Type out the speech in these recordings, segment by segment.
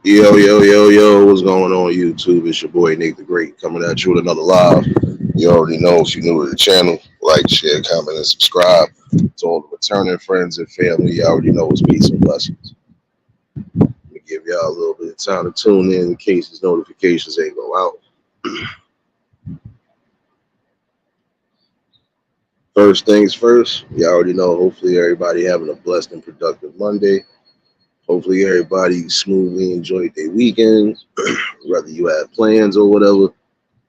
Yo, yo, yo, yo, what's going on YouTube? It's your boy Nick the Great coming at you with another live. You already know if you're new to the channel, like, share, comment, and subscribe. To all the returning friends and family, you already know it's peace and blessings. Let me give y'all a little bit of time to tune in case his notifications ain't go out. First things first, you already know, hopefully everybody having a blessed and productive Monday. Hopefully everybody smoothly enjoyed their weekends, whether you had plans or whatever.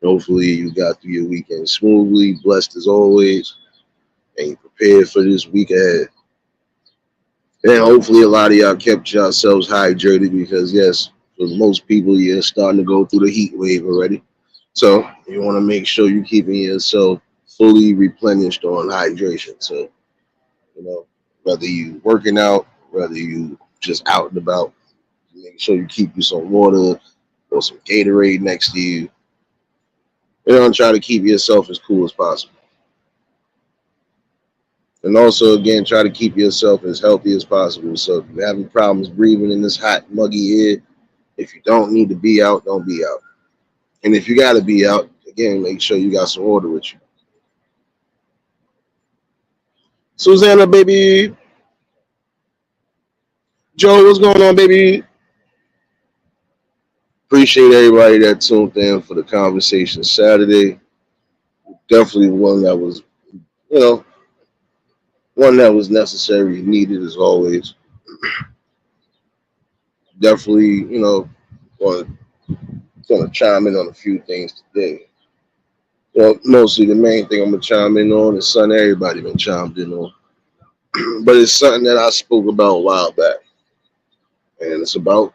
Hopefully you got through your weekend smoothly, blessed as always, and you prepared for this week ahead. And hopefully a lot of y'all kept yourselves hydrated because yes, for most people you're starting to go through the heat wave already. So you want to make sure you're keeping yourself fully replenished on hydration. So, whether you working out, whether you just out and about, make sure you keep you some water or some Gatorade next to you. Try to keep yourself as cool as possible. And also, again, try to keep yourself as healthy as possible. So if you're having problems breathing in this hot, muggy air, if you don't need to be out, don't be out. And if you got to be out, again, make sure you got some water with you. Susanna, baby. Joe, what's going on, baby? Appreciate everybody that tuned in for the conversation Saturday. Definitely one that was, you know, one that was necessary and needed as always. Definitely, want to chime in on a few things today. Well, mostly the main thing I'm gonna chime in on is something everybody been chimed in on, but it's something that I spoke about a while back, and it's about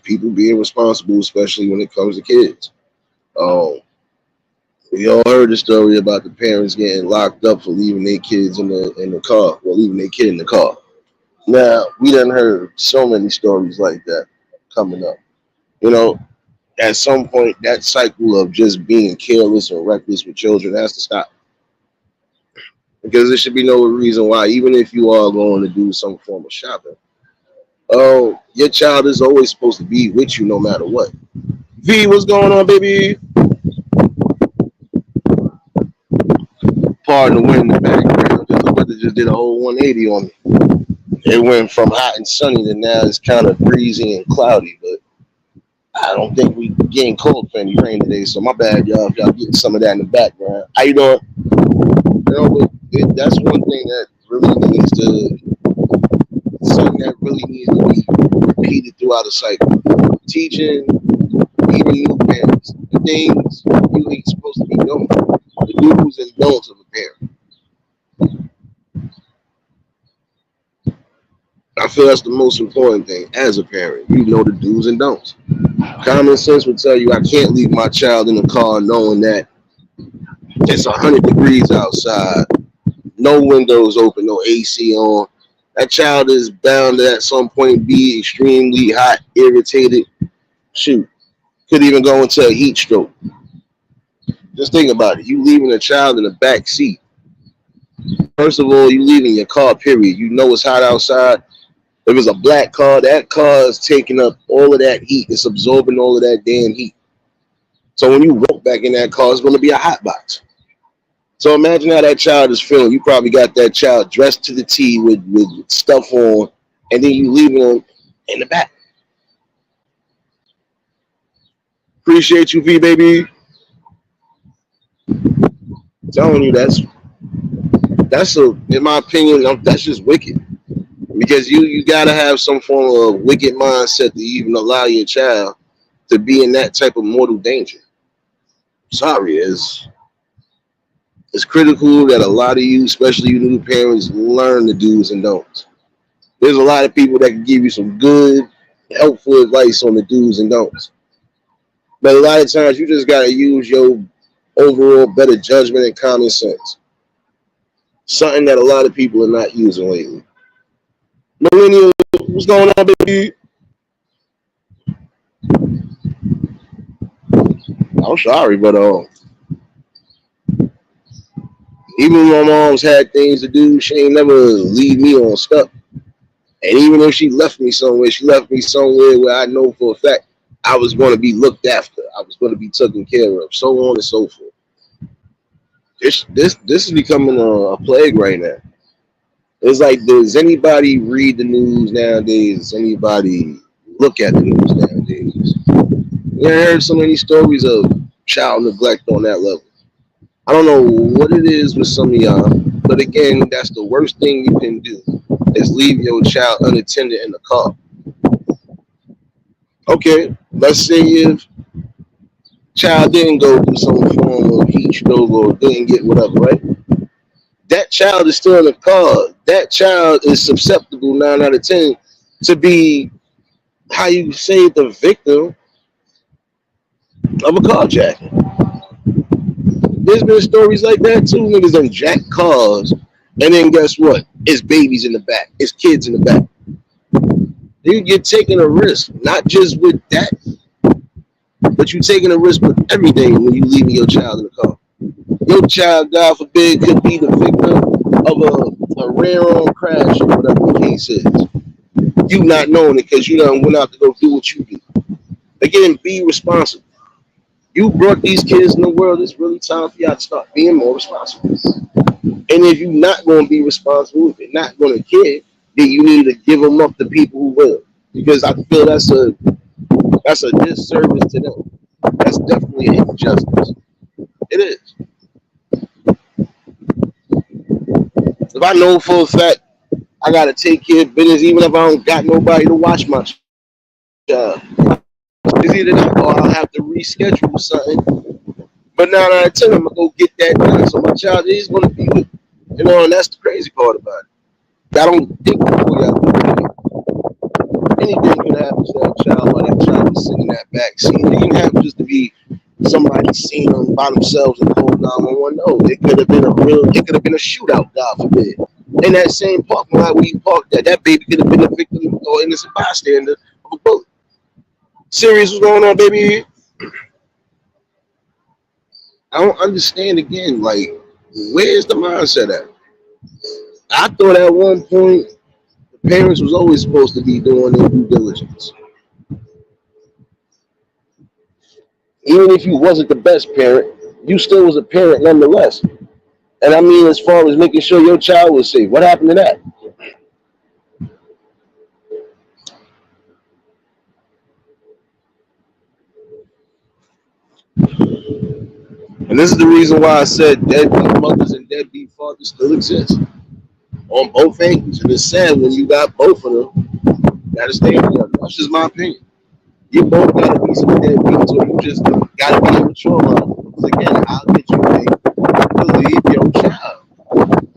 people being responsible, especially when it comes to kids. Um, we all heard the story about the parents getting locked up for leaving their kids in the car, or leaving their kid in the car. Now we done heard so many stories like that coming up. You know, at some point, that cycle of just being careless or reckless with children has to stop because there should be no reason why, even if you are going to do some form of shopping, oh, your child is always supposed to be with you no matter what. V, what's going on, baby? Pardon the wind in the background. The weather just did a whole 180 on me. It went from hot and sunny to now it's kind of breezy and cloudy, but I don't think we getting cold for any rain today. So my bad, y'all. If y'all getting some of that in the background, how you doing? But that's one thing that really needs to, something that really needs to be repeated throughout the cycle. Teaching even new parents the things you ain't supposed to be doing, the do's and don'ts of a parent. I feel that's the most important thing as a parent. You know the do's and don'ts. Common sense would tell you I can't leave my child in the car knowing that it's 100 degrees outside, no windows open, no AC on. That child is bound to at some point be extremely hot, irritated. Shoot, could even go into a heat stroke. Just think about it. You leaving a child in the back seat. First of all, you leaving your car, period. You know it's hot outside. If it's a black car, that car is taking up all of that heat. It's absorbing all of that damn heat. So when you walk back in that car, it's going to be a hot box. So imagine how that child is feeling. You probably got that child dressed to the T with stuff on, and then you leaving them in the back. Appreciate you, V baby. I'm telling you, in my opinion, that's just wicked. Because you gotta have some form of wicked mindset to even allow your child to be in that type of mortal danger. Sorry, it's critical that a lot of you, especially you new parents, learn the do's and don'ts. There's a lot of people that can give you some good, helpful advice on the do's and don'ts. But a lot of times you just gotta use your overall better judgment and common sense. Something that a lot of people are not using lately. Millennial, what's going on, baby? I'm sorry, but even when my mom's had things to do, she ain't never leave me on stuff. And even if she left me somewhere, she left me somewhere where I know for a fact I was going to be looked after. I was going to be taken care of, so on and so forth. This is becoming a plague right now. It's like, does anybody read the news nowadays? Does anybody look at the news nowadays? We heard so many stories of child neglect on that level. I don't know what it is with some of y'all, but again, that's the worst thing you can do is leave your child unattended in the car. Okay, let's say if child didn't go through some form of heat stroke or didn't get whatever, right? That child is still in the car. That child is susceptible 9 out of 10 to be, how you say, the victim of a carjacking. There's been stories like that too. Niggas done jack cars, and then guess what? It's babies in the back. It's kids in the back. You're taking a risk, not just with that, but you're taking a risk with everything when you leaving your child in the car. Your child, God forbid, could be the victim of a rear-end crash or whatever the case is. You not knowing it because you done went out to go do what you do. Again, be responsible. You brought these kids in the world. It's really time for y'all to start being more responsible. And if you're not going to be responsible, if you're not going to care, then you need to give them up to people who will. Because I feel that's a disservice to them. That's definitely an injustice. It is. If I know for a fact I gotta take care of business, even if I don't got nobody to watch my child, it's either that or I'll have to reschedule something. But 9 out of 10, I'm gonna go get that done. So my child is gonna be with me. And that's the crazy part about it. I don't think before y'all do anything can happen to that child while that child is sitting in that back seat. It didn't happen just to be somebody seeing them by themselves and called 911. No, it could have been it could have been a shootout, God forbid. In that same parking lot where you parked that baby could have been a victim or innocent bystander of a bullet. Serious, what's going on, baby? I don't understand again, like, where's the mindset at? I thought at one point the parents was always supposed to be doing their due diligence. Even if you wasn't the best parent, you still was a parent nonetheless. And I mean, as far as making sure your child was safe, what happened to that? And this is the reason why I said deadbeat mothers and deadbeat fathers still exist on both angles. And it's sad when you got both of them, you gotta stay together. That's just my opinion. You both gotta be some deadbeats, or you just gotta be immature on. Because again, how did you think to leave your child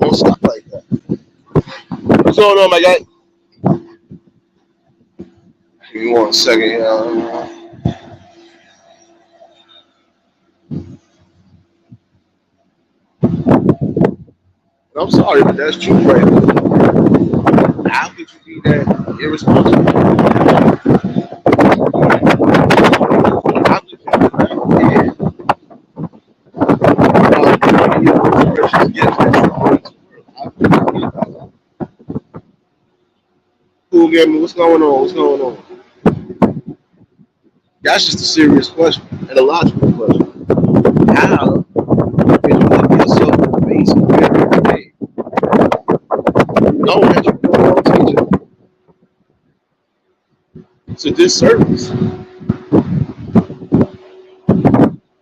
on stuff like that? What's going on, my guy? Give me 1 second, y'all. I'm sorry, but that's true right now. How could you be that irresponsible? How could you not care about your precious gifts that you bring to the world? How could you be about that? Cool, Gammy, what's going on? What's going on? That's just a serious question and a logical question. How could you look yourself in the face and every day knowing that you're doing wrong teaching? It's a disservice.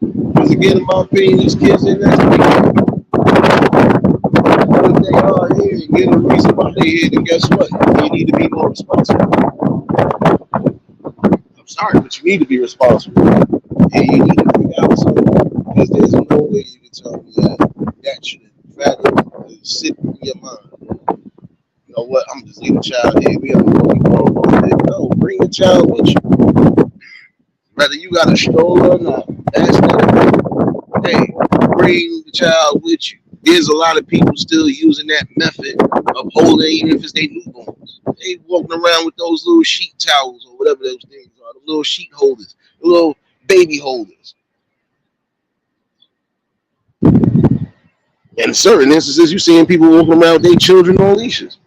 Because again, in my opinion, these kids in that if they are here and get a reason why they're here, then guess what? You need to be more responsible. I'm sorry, but you need to be responsible. And you need to figure out something. Because there's no way you can tell me that should rather sit in your mind. You know what? I'm just leaving the child here. We don't know. No, bring the child with you. Whether you got a stroller or not, that's not a hey, bring the child with you. There's a lot of people still using that method of holding, even if it's their newborns. They walking around with those little sheet towels or whatever those things are, the little sheet holders, the little baby holders. In certain instances, you're seeing people walking around with their children on leashes.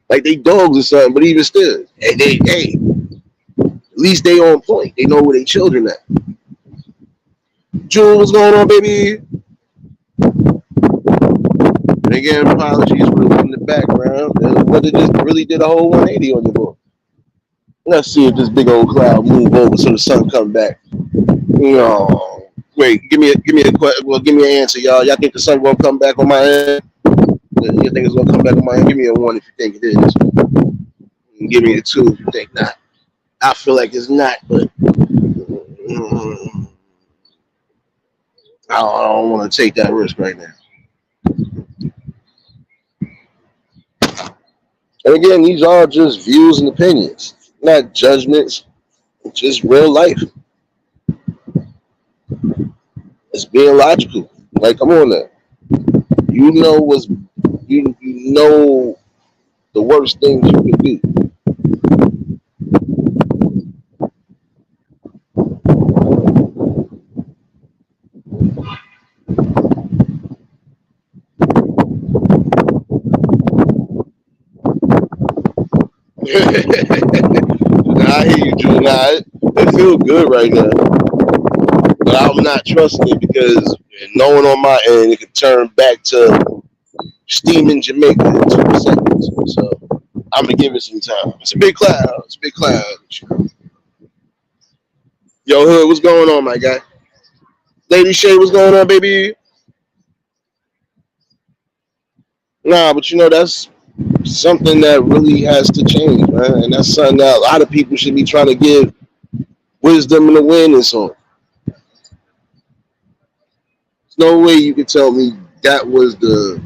like they dogs or something. But even still, hey, at least they on point. They know where they children at. Jewel, what's going on, baby? And again, apologies for the one in the background. The weather just really did a whole 180 on the board. Let's see if this big old cloud move over so the sun come back. Wait, give me an answer, y'all. Y'all think the sun gonna come back on my end? You think it's gonna come back on my end? Give me a one if you think it is. And give me a two if you think not. I feel like it's not, but I don't want to take that risk right now. And again, these are just views and opinions, not judgments. It's just real life. It's being logical. Like, come on now. You know what's you know the worst things you can do. I hear you, Drew. Nah, it feels good right now, but I'm not trusting it because knowing on my end it could turn back to steaming Jamaica in 2 seconds. So I'm gonna give it some time. It's a big cloud. It's a big cloud. Yo, Hood, what's going on, my guy? Lady Shay, what's going on, baby? Nah, but that's something that really has to change, man. And that's something that a lot of people should be trying to give wisdom and awareness on. There's no way you could tell me that was the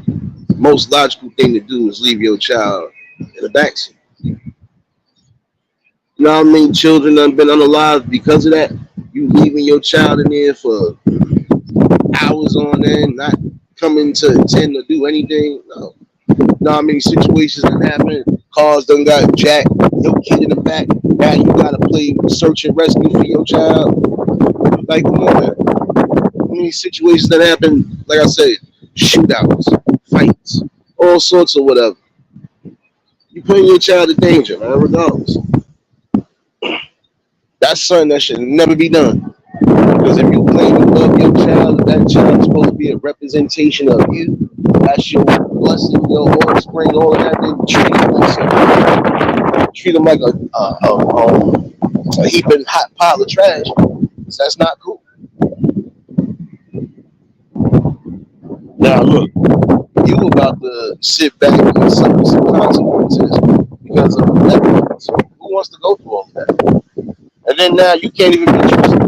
most logical thing to do is leave your child in the backseat. You know how many children have been unalive because of that? You leaving your child in there for hours on end, not coming to attend or do anything. No. You know how many situations that happen? Cars done got jacked, your kid in the back. Now you gotta play search and rescue for your child. Like, come on, man. How many situations that happen? Like I said, shootouts, fights, all sorts of whatever. You putting your child in danger, man, regardless. That's something that should never be done. Because if you claim to love your child, that child is supposed to be a representation of you. That's your blessing, your offspring, all of that. Then treat them like a heaping hot pile of trash. That's not cool. Now look, you about to sit back and suffer some consequences because of negligence. Who wants to go through all that? And then now you can't even be trusted.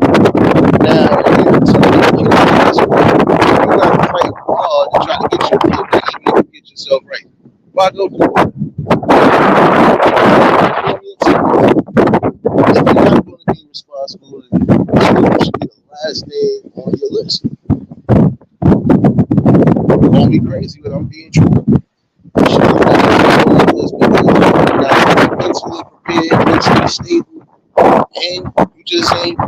Now you're telling me you got to fight hard to try to get your kid back, even if you get yourself right. Why go through it? If you're not going to be responsible, then should be the last thing on your list. Don't be crazy, but I'm being true. You should be on your list because you're not mentally prepared, mentally stable, and you just ain't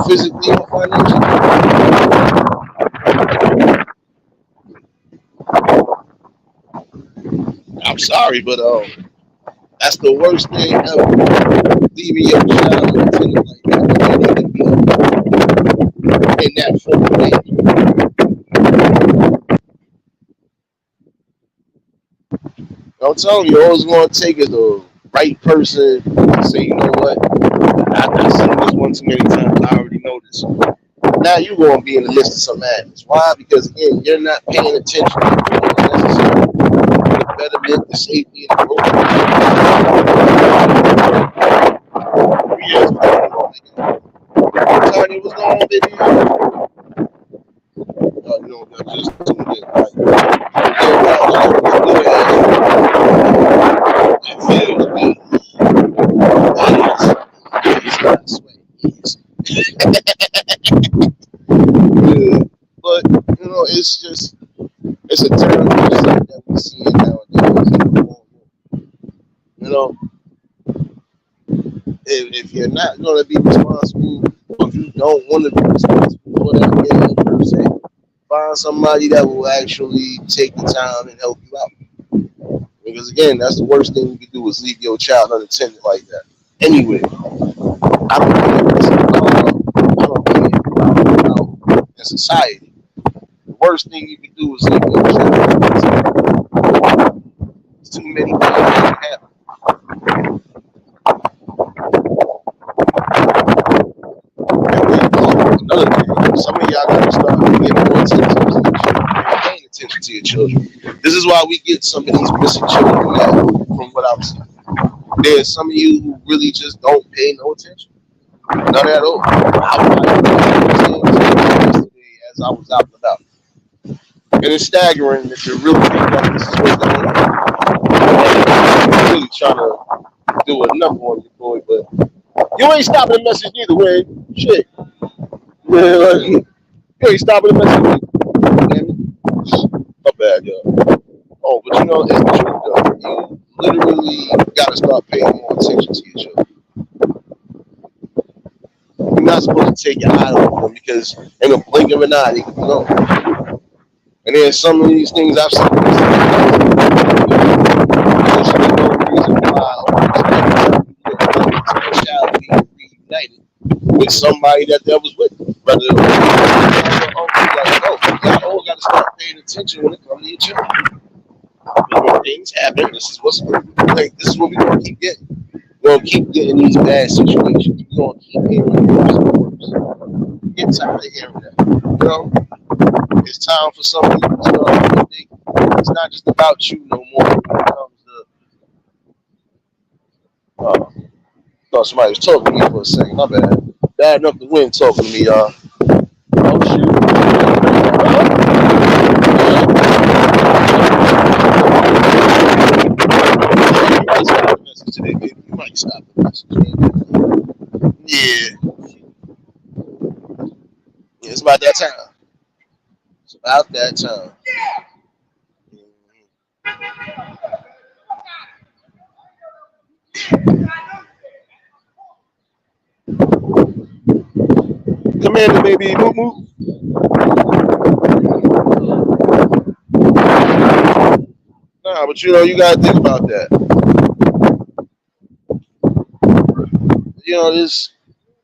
physically or financially. I'm sorry, but that's the worst thing ever. Leaving your child unattended like that, in that form of danger. I'm telling you, all it's going to take is the right person to say, you know what, I've seen this one too many times. I already know this. Now you're going to be in the midst of some madness. Why? Because again, you're not paying attention to what's necessary for the betterment, the safety, and the growth. Tony, what's going on, baby? Just tuned in. It feels good. It's not sweaty. But it's a terrible sight that we see nowadays. If you're not going to be responsible, or if you don't want to be responsible for that game per se, find somebody that will actually take the time and help you out. Because again, that's the worst thing you can do is leave your child unattended like that. Anyway, I don't care if it's in the car, I don't care about in society. The worst thing you can do is leave your child unattended. There's too many things that can happen. And then another thing, some of y'all gotta start paying more attention to your children. Paying attention to your children. This is why we get some of these missing children now, from what I'm seeing. There's some of you who really just don't pay no attention. None at all. I was yesterday as I was out and about. And it's staggering if you really think that this is what's going on. I'm really trying to do a number on you, boy, but you ain't stopping the message neither way. Shit. Yeah, like, you ain't stopping the message neither. My bad, y'all. Oh, but you know, it's the truth, though. You literally got to start paying more attention to your children. You're not supposed to take your eye off them because in a blink of an eye, they can be gone. And then some of these things I've seen, there should be no reason why a child being reunited with somebody that was with them. Whether y'all all got to start paying attention when it comes to your children. When things happen, this is what's like. This is what we're gonna keep getting. We're gonna keep getting these bad situations. We're gonna keep hearing worse and worse. Get tired of hearing that. You know, it's time for some people to start. It's not just about you no more. When it comes to, thought somebody was talking to me for a second. My bad. Bad enough the wind talking to me, y'all. Oh shoot. Today, baby. You might stop the message. Yeah. Yeah, it's about that time. It's about that time. Commander, baby, move, move. Nah, but you know, you gotta think about that. You know,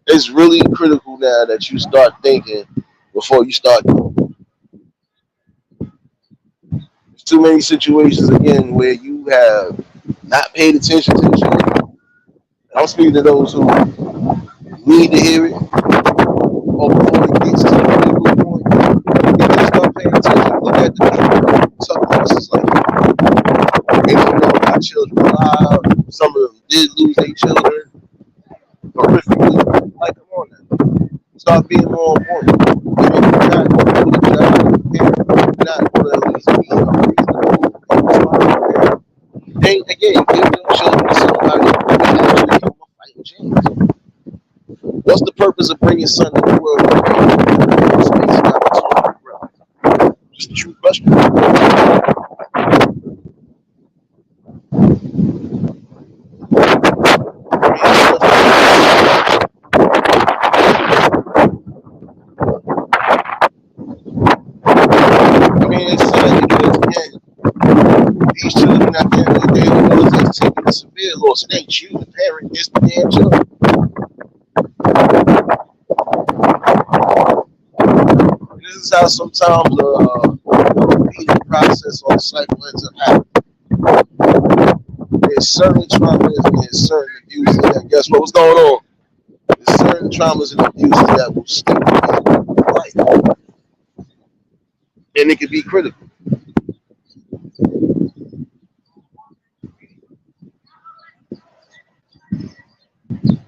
it's really critical now that you start thinking before you start doing. There's too many situations again where you have not paid attention to the children. I'm speaking to those who need to hear it, or before it gets to the critical point. You just start paying attention. Look at the people. Something else is like they don't know about children alive. Some of them did lose their children horrifically. Like, come on now. Start being more important. And if you're not going to do the job of the parent, you're not going to at least be a reasonable and responsible parent. Then again, give them children to somebody who can actually give them a fighting chance. What's the purpose of bringing son to the world? Space and opportunity, bro. Just a true question. I mean, it's sad because again, these children at the end of the day, the ones that's taking a severe loss, it ain't you, the parent, it's the damn children. And this is how sometimes the repeating process or the cycle ends up happening. There's certain traumas and there's certain abuses that, guess what was going on? There's certain traumas and abuses that will stick with you for life. And it can be critical.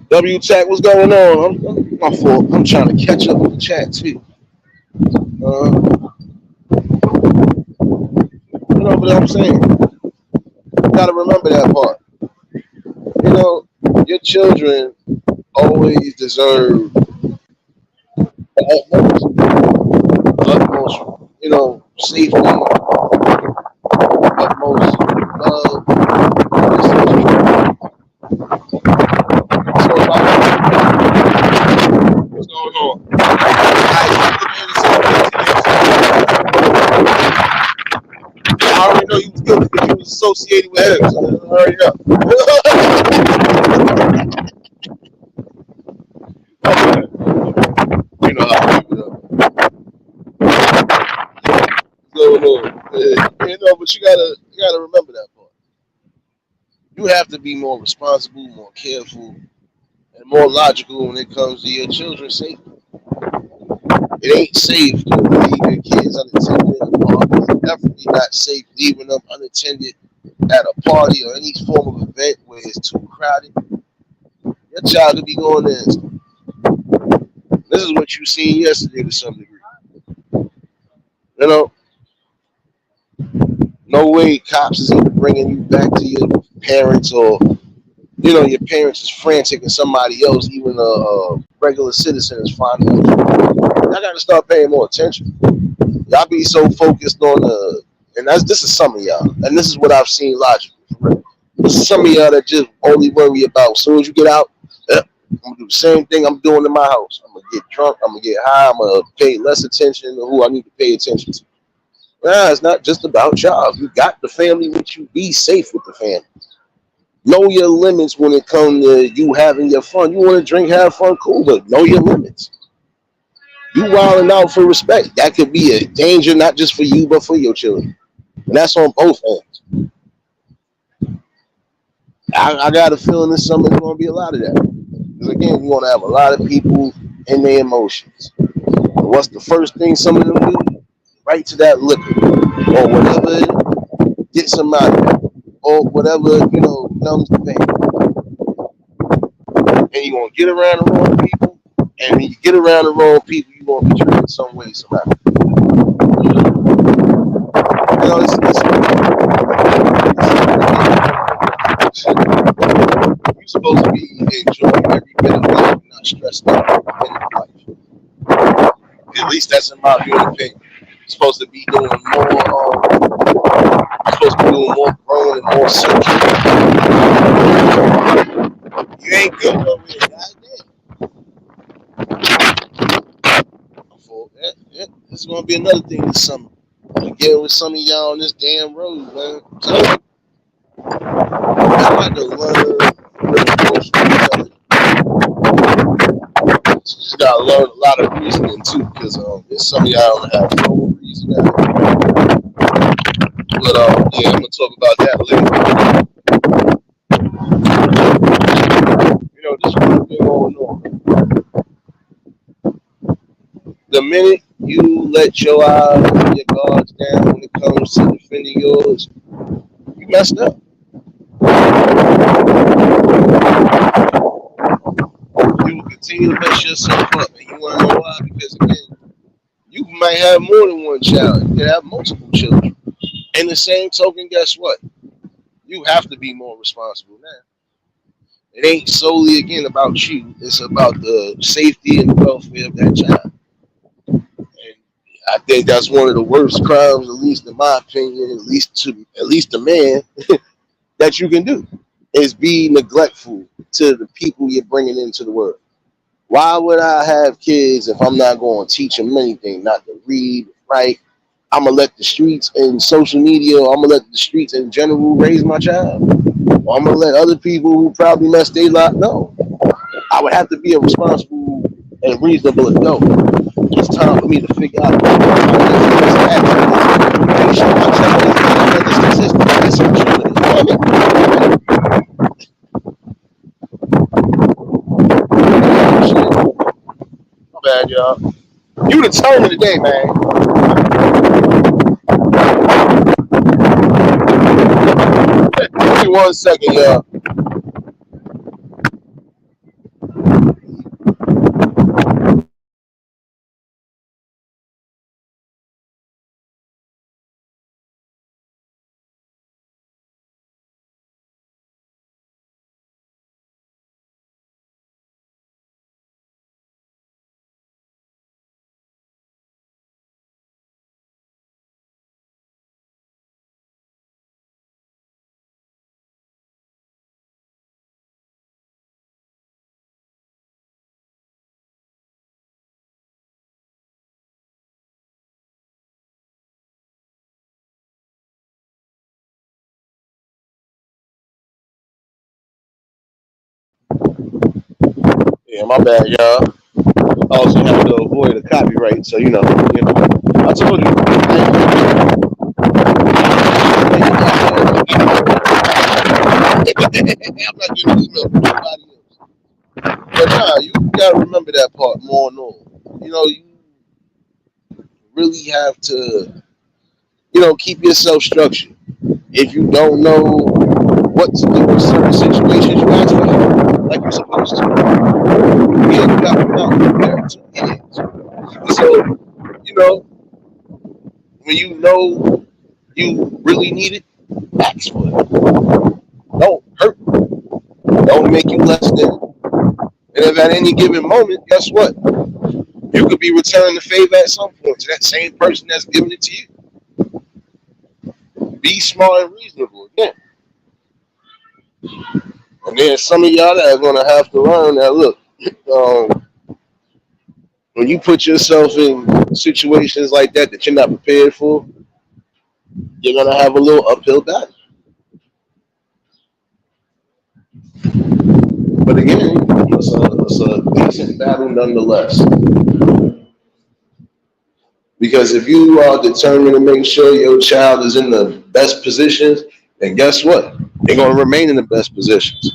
W-Tech, what's going on? My fault. I'm trying to catch up with the chat too. You know what I'm saying? You gotta remember that part. You know, your children always deserve the utmost, you know, safety, utmost love. So, what's going on? I already know you was guilty because you was associated with him. So hurry up. You know how I keep it up. So no, but you gotta remember that part. You have to be more responsible, more careful, and more logical when it comes to your children's safety. It ain't safe to leave your kids unattended in the park. It's definitely not safe leaving them unattended at a party or any form of event where it's too crowded. Your child could be going there. This is what you seen yesterday to some degree. You know, no way cops is even bringing you back to your parents, or your parents is frantic and somebody else, even a regular citizen, is finding them. I got to start paying more attention. Y'all be so focused on and this is some of y'all, and this is what I've seen logically. This is some of y'all that just only worry about as soon as you get out, I'm gonna do the same thing I'm doing in my house. I'm gonna get drunk, I'm gonna get high, I'm gonna pay less attention to who I need to pay attention to. Nah, it's not just about y'all. You got the family with you. Be safe with the family. Know your limits when it comes to you having your fun. You want to drink, have fun, cool, but know your limits. You wilding out for respect. That could be a danger, not just for you, but for your children. And that's on both ends. I got a feeling this summer there's going to be a lot of that. Because again, you're going to have a lot of people in their emotions. And what's the first thing some of them do? Right to that liquor or whatever gets them out of that, or whatever numbs the pain. And you're going to get around the wrong people. And when you get around the wrong people, you're going to be treated some way, somehow. You're supposed to be enjoying every bit of life, not stressed out every minute of life. At least that's in my view and opinion. You're supposed to be doing more. You're supposed to be doing more growing and more searching. You ain't good over here, goddamn. Yeah, this is gonna be another thing this summer. Again with some of y'all on this damn road, man. So I got to learn emotional intelligence. Just gotta learn a lot of reasoning too, because there's some of y'all don't have no reason out. But yeah, I'm gonna talk about that later. This is one thing going on. The minute you let your eyes and your guards down when it comes to defending yours, you messed up. You will continue to mess yourself up, and you want to know why? Because again, you might have more than one child. You could have multiple children. In the same token, guess what? You have to be more responsible now. It ain't solely again about you. It's about the safety and the welfare of that child. And I think that's one of the worst crimes, at least in my opinion, at least the man that you can do, is be neglectful to the people you're bringing into the world. Why would I have kids if I'm not going to teach them anything? Not to read, write. I'm gonna let the streets and social media, or I'm gonna let the streets in general raise my child. Or I'm gonna let other people who probably messed their life know. I would have to be a responsible and reasonable adult. It's time for me to figure out how to make sure my child is not under statistics. That's some children. My bad, y'all. You the tone of the day, man. Give me 1 second, y'all. Yeah, my bad, y'all. I also have to avoid the copyright, so I told you, I'm not giving email to nobody else. But nah, you gotta remember that part more and more. You really have to, keep yourself structured. If you don't know what to do in certain situations, you ask for help, like you're supposed to. Yeah, you got to know. There are 2 kids. So, you know, when you know you really need it, ask for it. Don't hurt. Don't make you less than. And if at any given moment, guess what? You could be returning the favor at some point to that same person that's giving it to you. Be smart and reasonable again. And then some of y'all that are going to have to learn that, look, um, when you put yourself in situations like that you're not prepared for, you're going to have a little uphill battle. But again, it's a decent battle nonetheless. Because if you are determined to make sure your child is in the best positions, then guess what? They're going to remain in the best positions.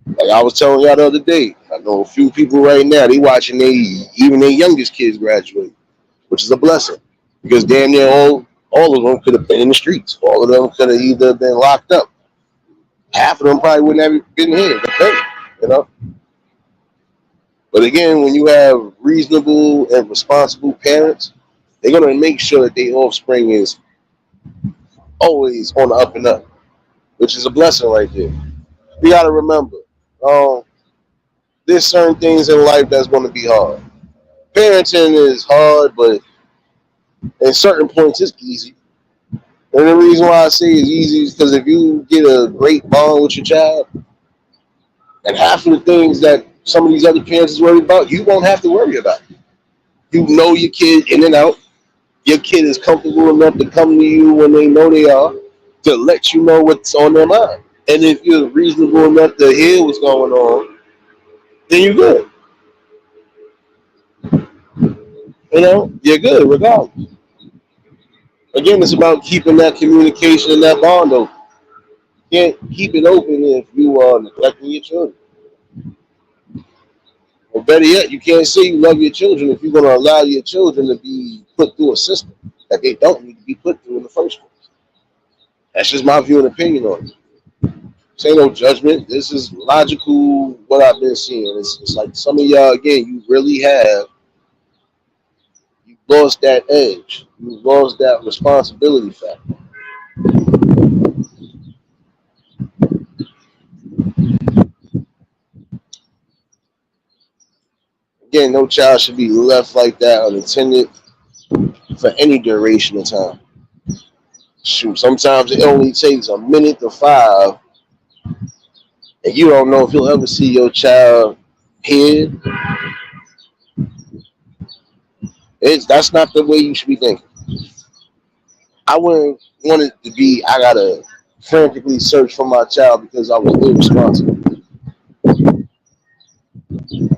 Like I was telling y'all the other day, I know a few people right now, they watching even their youngest kids graduate, which is a blessing. Because damn near all of them could have been in the streets. All of them could have either been locked up. Half of them probably wouldn't have been here, you know. But again, when you have reasonable and responsible parents, they're gonna make sure that their offspring is always on the up and up, which is a blessing right there. You gotta remember, um, there's certain things in life that's gonna be hard. Parenting is hard, but at certain points it's easy. And the reason why I say it's easy is because if you get a great bond with your child, and half of the things that some of these other parents is worried about, you won't have to worry about. You know your kid in and out. Your kid is comfortable enough to come to you when they know they are to let you know what's on their mind. And if you're reasonable enough to hear what's going on, then you're good. You're good regardless. Again, it's about keeping that communication and that bond open. You can't keep it open if you are neglecting your children. Or better yet, you can't say you love your children if you're going to allow your children to be put through a system that they don't need to be put through in the first place. That's just my view and opinion on it. This ain't no judgment. This is logical what I've been seeing. It's like some of y'all, again, you lost that edge. You lost that responsibility factor. Again, no child should be left like that unattended for any duration of time. Shoot, sometimes it only takes a minute to 5, and you don't know if you'll ever see your child here. That's not the way you should be thinking. I wouldn't want it to be I gotta frantically search for my child because I was irresponsible.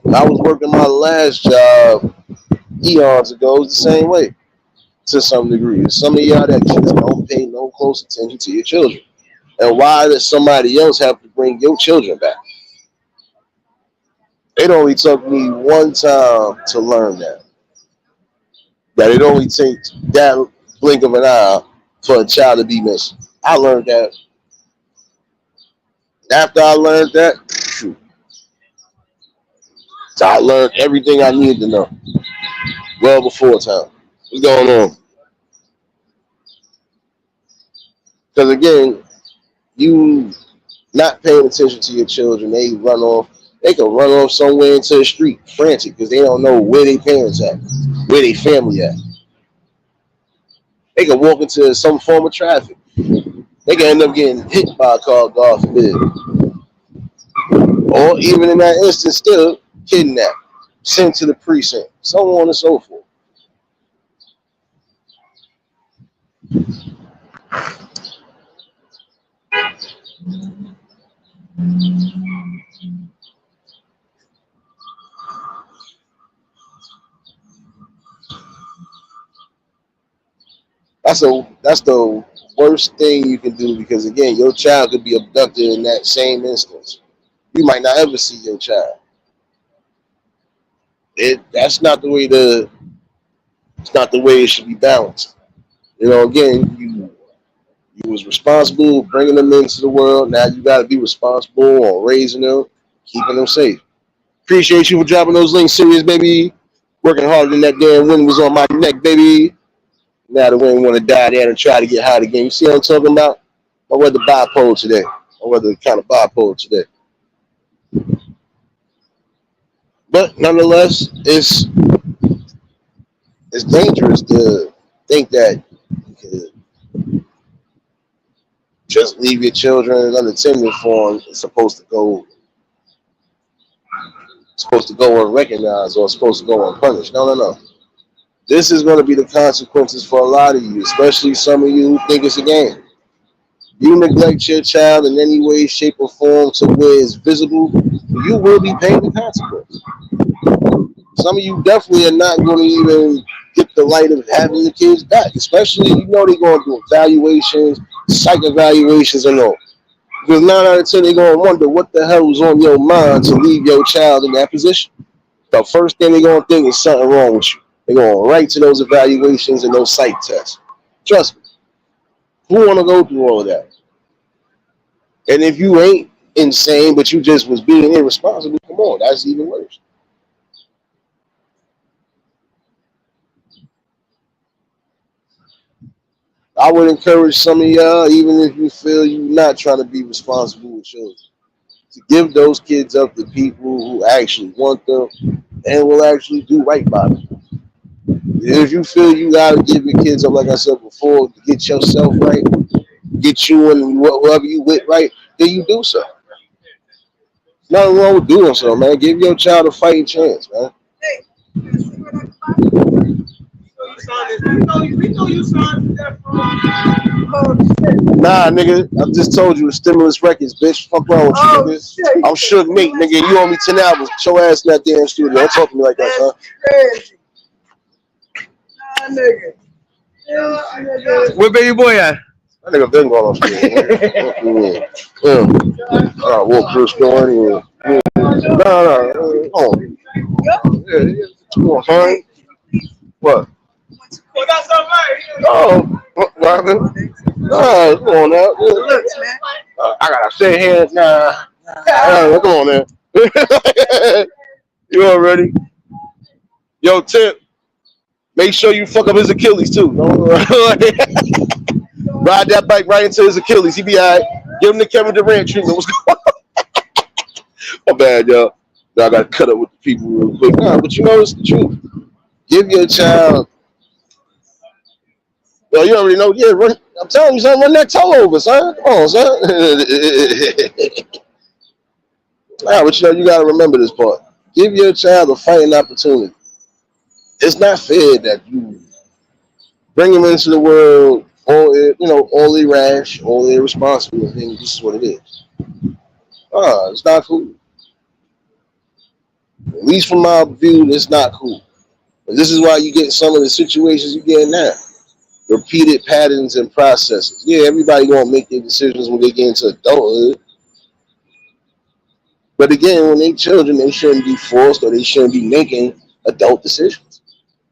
When I was working my last job eons ago, it was the same way to some degree. There's some of y'all that just don't pay no close attention to your children. And why does somebody else have to bring your children back? It only took me one time to learn that. That it only takes that blink of an eye for a child to be missing. I learned that. After I learned that, I learned everything I needed to know well before time. What's going on? Because again, you not paying attention to your children, they run off. They can run off somewhere into the street frantic because they don't know where their parents at, where their family at. They can walk into some form of traffic. They can end up getting hit by a car, God forbid. Or even in that instance, still kidnapped, sent to the precinct, so on and so forth. That's the worst thing you can do because again, your child could be abducted in that same instance. You might not ever see your child. That's not the way the it's not the way it should be balanced. Again, you was responsible bringing them into the world. Now you got to be responsible on raising them, keeping them safe. Appreciate you for dropping those links, serious baby. Working harder than that damn wind was on my neck, baby. Now the wind want to die there and try to get hot again. You see what I'm talking about? I weather bipolar today. I weather kind of bipolar today. But nonetheless, it's dangerous to think that you can just leave your children unattended for them. It's supposed to go unrecognized or supposed to go unpunished. No, no, no. This is going to be the consequences for a lot of you, especially some of you who think it's a game. You neglect your child in any way, shape, or form to where it's visible, you will be paying the consequence. Some of you definitely are not going to even get the light of having the kids back, especially they're going to do evaluations, psych evaluations, and all. Because 9 out of 10, they're going to wonder what the hell was on your mind to leave your child in that position. The first thing they're going to think is something wrong with you. They're going right to those evaluations and those psych tests. Trust me. Who want to go through all of that? And if you ain't insane, but you just was being irresponsible, come on, that's even worse. I would encourage some of y'all, even if you feel you're not trying to be responsible with children, to give those kids up to people who actually want them and will actually do right by them. If you feel you gotta give your kids up, like I said before, to get yourself right, get you and whoever you with right, then you do so. Nothing wrong with doing so, man. Give your child a fighting chance, man. Nah, nigga, I just told you the stimulus records, bitch. Fuck wrong with you, nigga. I'm Suge Nate, nigga. You owe me 10 albums. Get your ass in that damn studio. Don't talk to me like that, son. Where baby boy at? That nigga been going upstairs. Yeah. Walk through the store anyway. No. Oh. Yeah. Come on, son. What? Oh, what happened? No, come on now. I gotta sit here. Nah. Come on now. You already? Yo, Tip. Make sure you fuck up his Achilles too. Ride that bike right into his Achilles. He be alright. Give him the Kevin Durant treatment. What's going on? My bad, y'all. Now I gotta cut up with the people real quick. Nah, but it's the truth. Give your child. Well, you already know. Yeah, run. I'm telling you, son, run that toe over, son. Come on, son. Nah, but you gotta remember this part. Give your child a fighting opportunity. It's not fair that you bring him into the world all irrash, all irresponsible, and think this is what it is. It's not cool. At least from my view, it's not cool. And this is why you get some of the situations you get now. Repeated patterns and processes. Yeah, everybody gonna make their decisions when they get into adulthood. But again, when they children, they shouldn't be forced or they shouldn't be making adult decisions.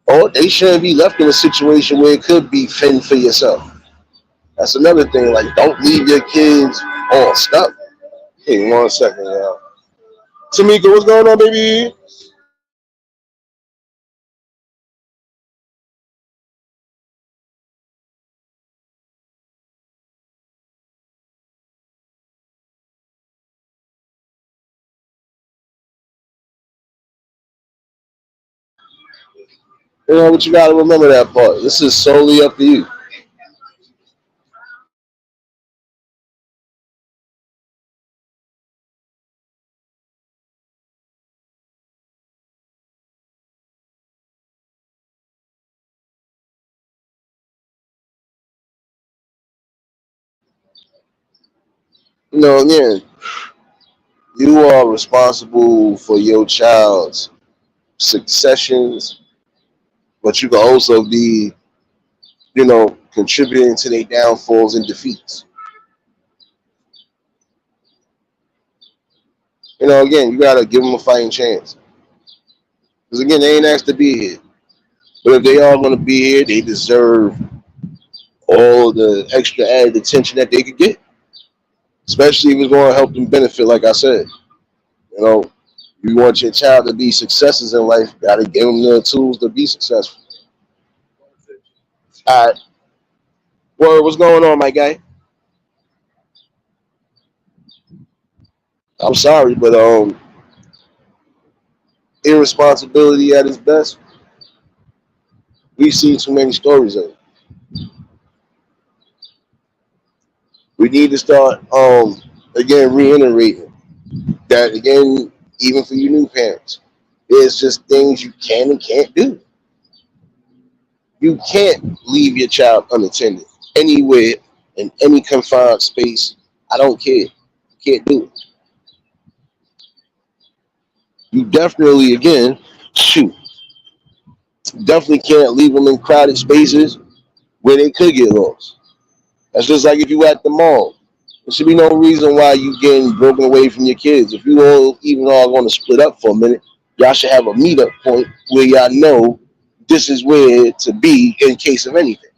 Or they shouldn't be left in a situation where it could be fend for yourself. That's another thing. Like, don't leave your kids all stuck. Hey, 1 second, y'all. Tamika, what's going on, baby? But you gotta remember that part. This is solely up to you. Again, you are responsible for your child's successions, but you can also be, contributing to their downfalls and defeats. Again, you gotta give them a fighting chance. Because again, they ain't asked to be here. But if they are gonna be here, they deserve all the extra added attention that they could get. Especially if it's gonna help them benefit, like I said. You know, you want your child to be successes in life, gotta give them the tools to be successful. All right. Well, what's going on, my guy? I'm sorry, but irresponsibility at its best. We've seen too many stories of it. We need to start again reiterating that again, even for you new parents, there's just things you can and can't do. You can't leave your child unattended anywhere in any confined space. I don't care. You can't do it. You definitely again, shoot, definitely can't leave them in crowded spaces where they could get lost. That's just like if you at the mall. There should be no reason why you getting broken away from your kids. If you all even all going to split up for a minute, y'all should have a meetup point where y'all know this is where to be in case of anything.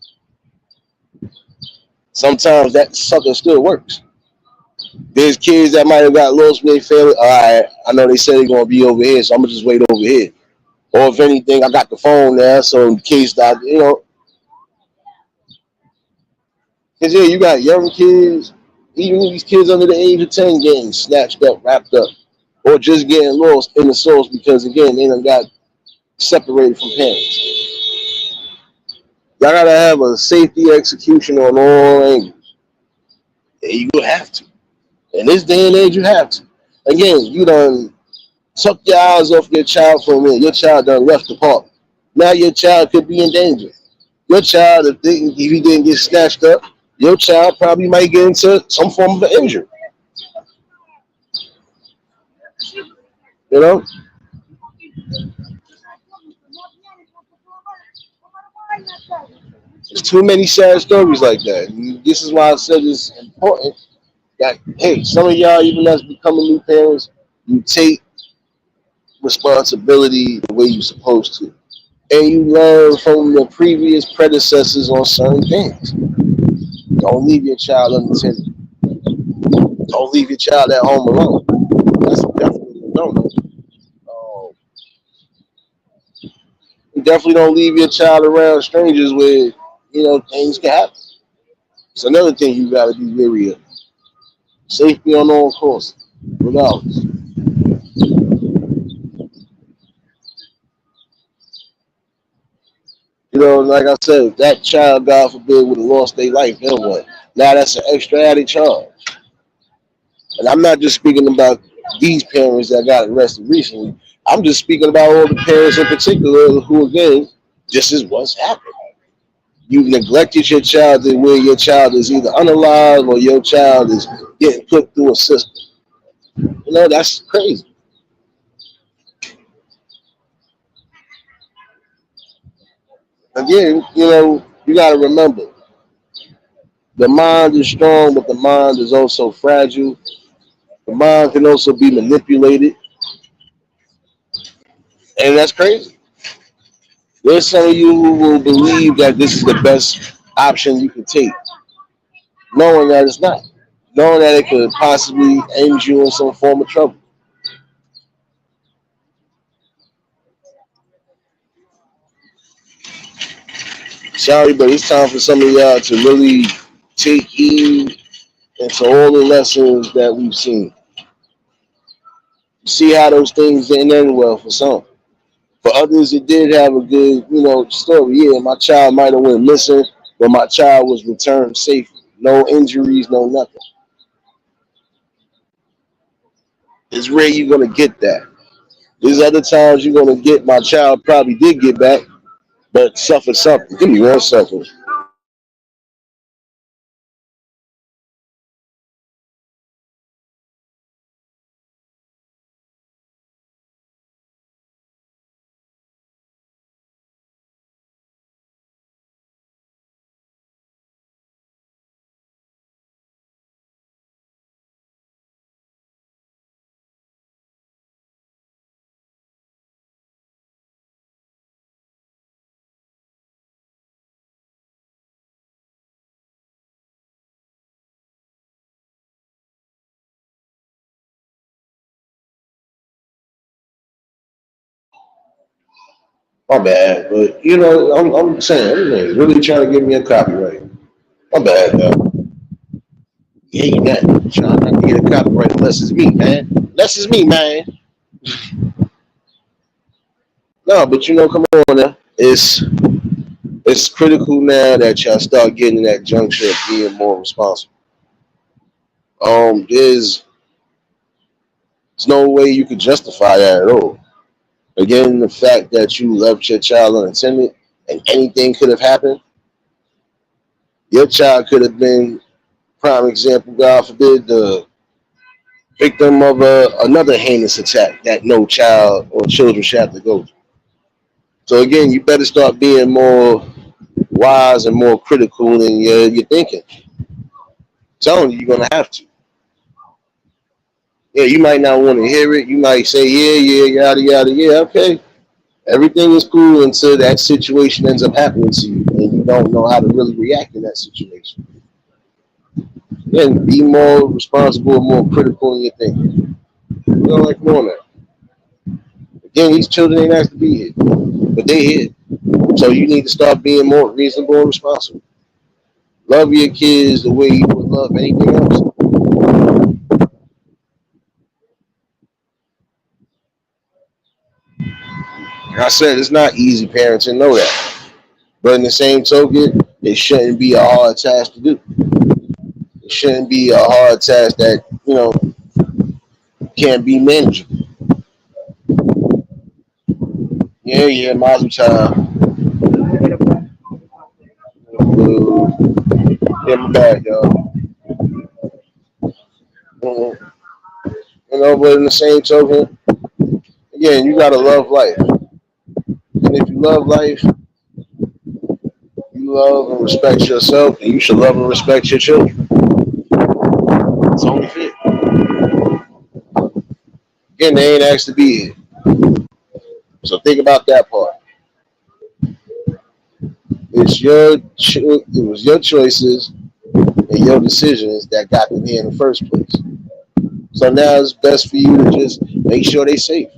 Sometimes that sucker still works. There's kids that might have got lost with their family. All right, I know they said they're gonna be over here, so I'm gonna just wait over here. Or if anything, I got the phone there, so in case that because yeah, you got young kids, even these kids under the age of 10 getting snatched up, wrapped up, or just getting lost in the source because again they done got separated from parents. Y'all gotta have a safety execution on all angles. And you have to. In this day and age, you have to. Again, you done took your eyes off your child for a minute. Your child done left the park. Now your child could be in danger. Your child, if he didn't get snatched up, your child probably might get into some form of an injury. You know, there's too many sad stories like that. And this is why I said it's important that hey, some of y'all, even as becoming new parents, you take responsibility the way you're supposed to, and you learn from the previous predecessors on certain things. Don't leave your child unattended. Don't leave your child at home alone. That's definitely a no. Definitely don't leave your child around strangers where things can happen. It's another thing you got to be wary of. Safety on all courses, regardless. Like I said, if that child, God forbid, would have lost their life, then what? Now that's an extra added charge. And I'm not just speaking about these parents that got arrested recently. I'm just speaking about all the parents in particular who, again, this is what's happening. You've neglected your child to where your child is either unalive or your child is getting put through a system. That's crazy. Again, you got to remember the mind is strong, but the mind is also fragile. The mind can also be manipulated, and that's crazy. There's some of you who will believe that this is the best option you can take, knowing that it's not, knowing that it could possibly end you in some form of trouble. Sorry, but it's time for some of y'all to really take heed into all the lessons that we've seen. See how those things didn't end well for some. For others, it did have a good, story. Yeah, my child might have went missing, but my child was returned safe. No injuries, no nothing. It's rare you're gonna get that. There's other times you're gonna get my child probably did get back, but suffered something. Give me 1 second. My bad, but I'm saying, really trying to give me a copyright. My bad, though. Yeah, you not trying not to get a copyright unless it's me, man. Unless it's me, man. No, but come on now. It's critical now that y'all start getting that juncture of being more responsible. There's no way you could justify that at all. Again, the fact that you left your child unattended and anything could have happened, your child could have been, prime example, God forbid, the victim of another heinous attack that no child or children should have to go through. So again, you better start being more wise and more critical in your thinking. I'm telling you, you're gonna have to. Yeah, you might not want to hear it. You might say, yeah, yada yada, yeah, okay. Everything is cool until that situation ends up happening to you, and you don't know how to really react in that situation. Then be more responsible, more critical in your thinking. Like more now. Again, these children ain't asked to be here, but they here. So you need to start being more reasonable and responsible. Love your kids the way you would love anything else. Like I said, it's not easy parenting, know that. But in the same token, it shouldn't be a hard task to do. It shouldn't be a hard task that, can't be manageable. Yeah, Mazel time. Yeah, my bad, y'all. Mhm. But in the same token, again, you gotta love life. And if you love life, you love and respect yourself, and you should love and respect your children. It's only fit. Again, they ain't asked to be here. So think about that part. It was your choices and your decisions that got them here in the first place. So now it's best for you to just make sure they're safe.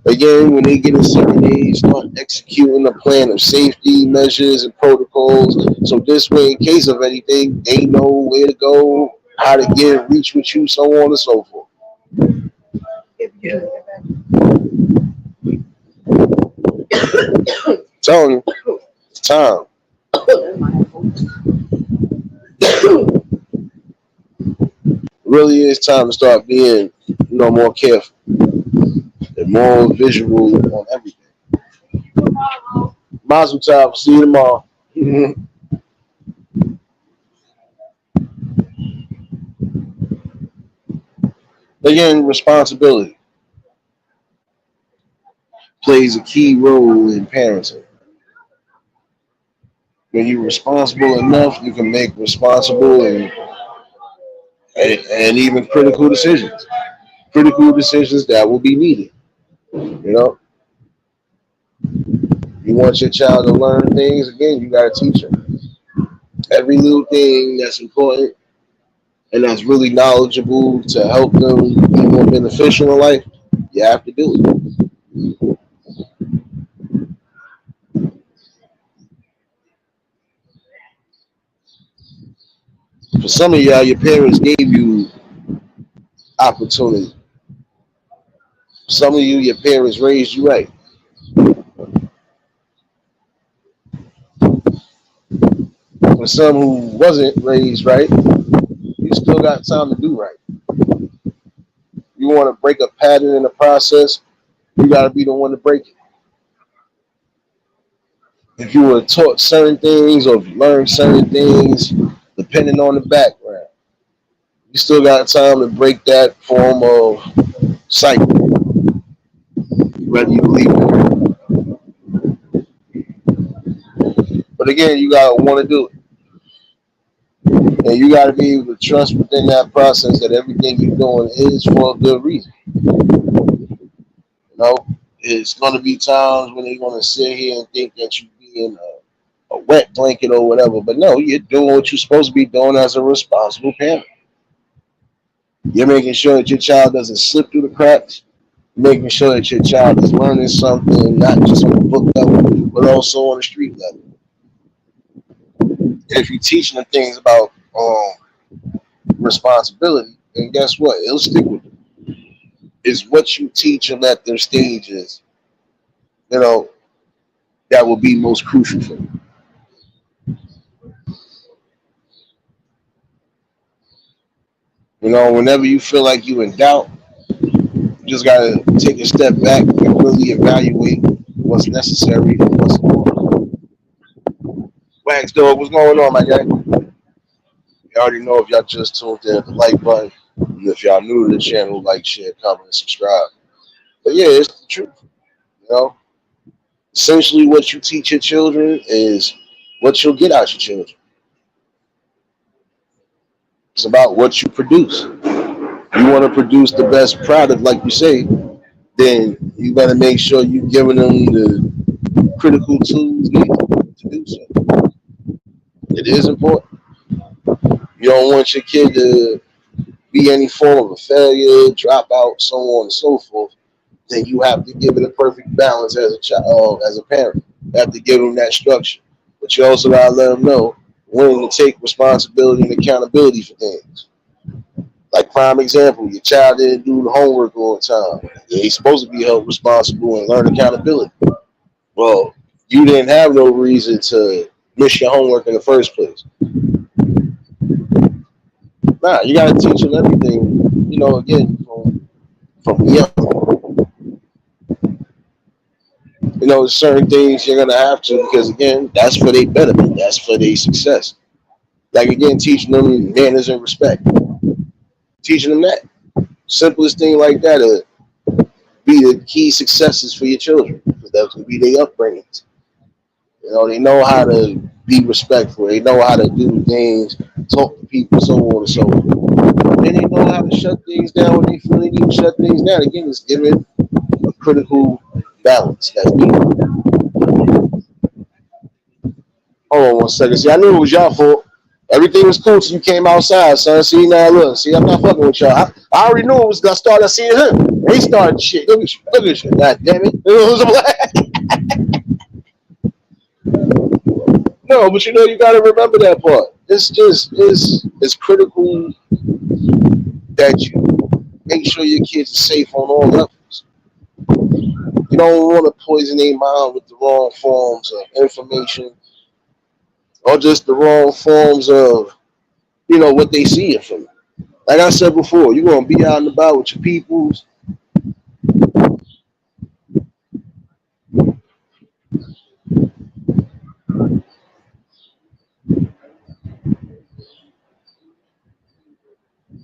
Again, when they get a certain age, start executing a plan of safety measures and protocols. So this way, in case of anything, they know where to go, how to reach with you, so on and so forth. Telling you, it's time. Really is time to start being, more careful and more visual on everything. Mazel tov. See you tomorrow. Again, responsibility plays a key role in parenting. When you're responsible enough, you can make responsible and even critical decisions. Critical decisions that will be needed. You know, you want your child to learn things, again, you got to teach them. Every little thing that's important and that's really knowledgeable to help them be more beneficial in life, you have to do it. For some of y'all, your parents gave you opportunity. Some of you, your parents raised you right. For some who wasn't raised right, you still got time to do right. You want to break a pattern in the process, you got to be the one to break it. If you were taught certain things or if you learned certain things, depending on the background, you still got time to break that form of cycle, whether you believe it or not. But again, you got to want to do it. And you got to be able to trust within that process that everything you're doing is for a good reason. You know, it's going to be times when they're going to sit here and think that you're being a wet blanket or whatever. But no, you're doing what you're supposed to be doing as a responsible parent. You're making sure that your child doesn't slip through the cracks. making sure that your child is learning something, not just on the book level, but also on the street level. If you're teaching them things about responsibility, then guess what? It'll stick with you. It's what you teach them at their stages, you know, that will be most crucial for you. Whenever you feel like you in doubt, you just gotta take a step back and really evaluate what's necessary and what's important. Wax dog, what's going on, my guy? You already know if y'all just tuned in, the like button. And if y'all new to the channel, like, share, comment, and subscribe. But yeah, it's the truth. You know, essentially, what you teach your children is what you'll get out your children. It's about what you produce. You want to produce the best product, like you say, then you got to make sure you're giving them the critical tools needed to do so. It is important. You don't want your kid to be any form of a failure, drop out, so on and so forth. Then you have to give it a perfect balance as a child, as a parent. You have to give them that structure, but you also gotta let them know when to take responsibility and accountability for things. Like prime example, your child didn't do the homework all the time. He's supposed to be held responsible and learn accountability. Well, you didn't have no reason to miss your homework in the first place. Nah, you gotta teach them everything. Again, from young. Certain things you're gonna have to because again, that's for their betterment. That's for their success. Like again, teaching them manners and respect. Teaching them that simplest thing like that be the key successes for your children because that's gonna be their upbringings. They know how to be respectful. They know how to do things, talk to people, so on and so forth. And they know how to shut things down when they feel they need to shut things down. Again, it's giving a critical balance that's needed. Hold on one second. See, I knew it was y'all fault. Everything was cool till you came outside, son. See, now look. See, I'm not fucking with y'all. I already knew it was gonna start. I seen him. They started shit. Look at you. Look at you. God damn it. No, but you gotta remember that part. It's critical that you make sure your kids are safe on all levels. You don't want to poison their mind with the wrong forms of information or just the wrong forms of what they see it from. Like I said before, you're gonna be out and about with your peoples.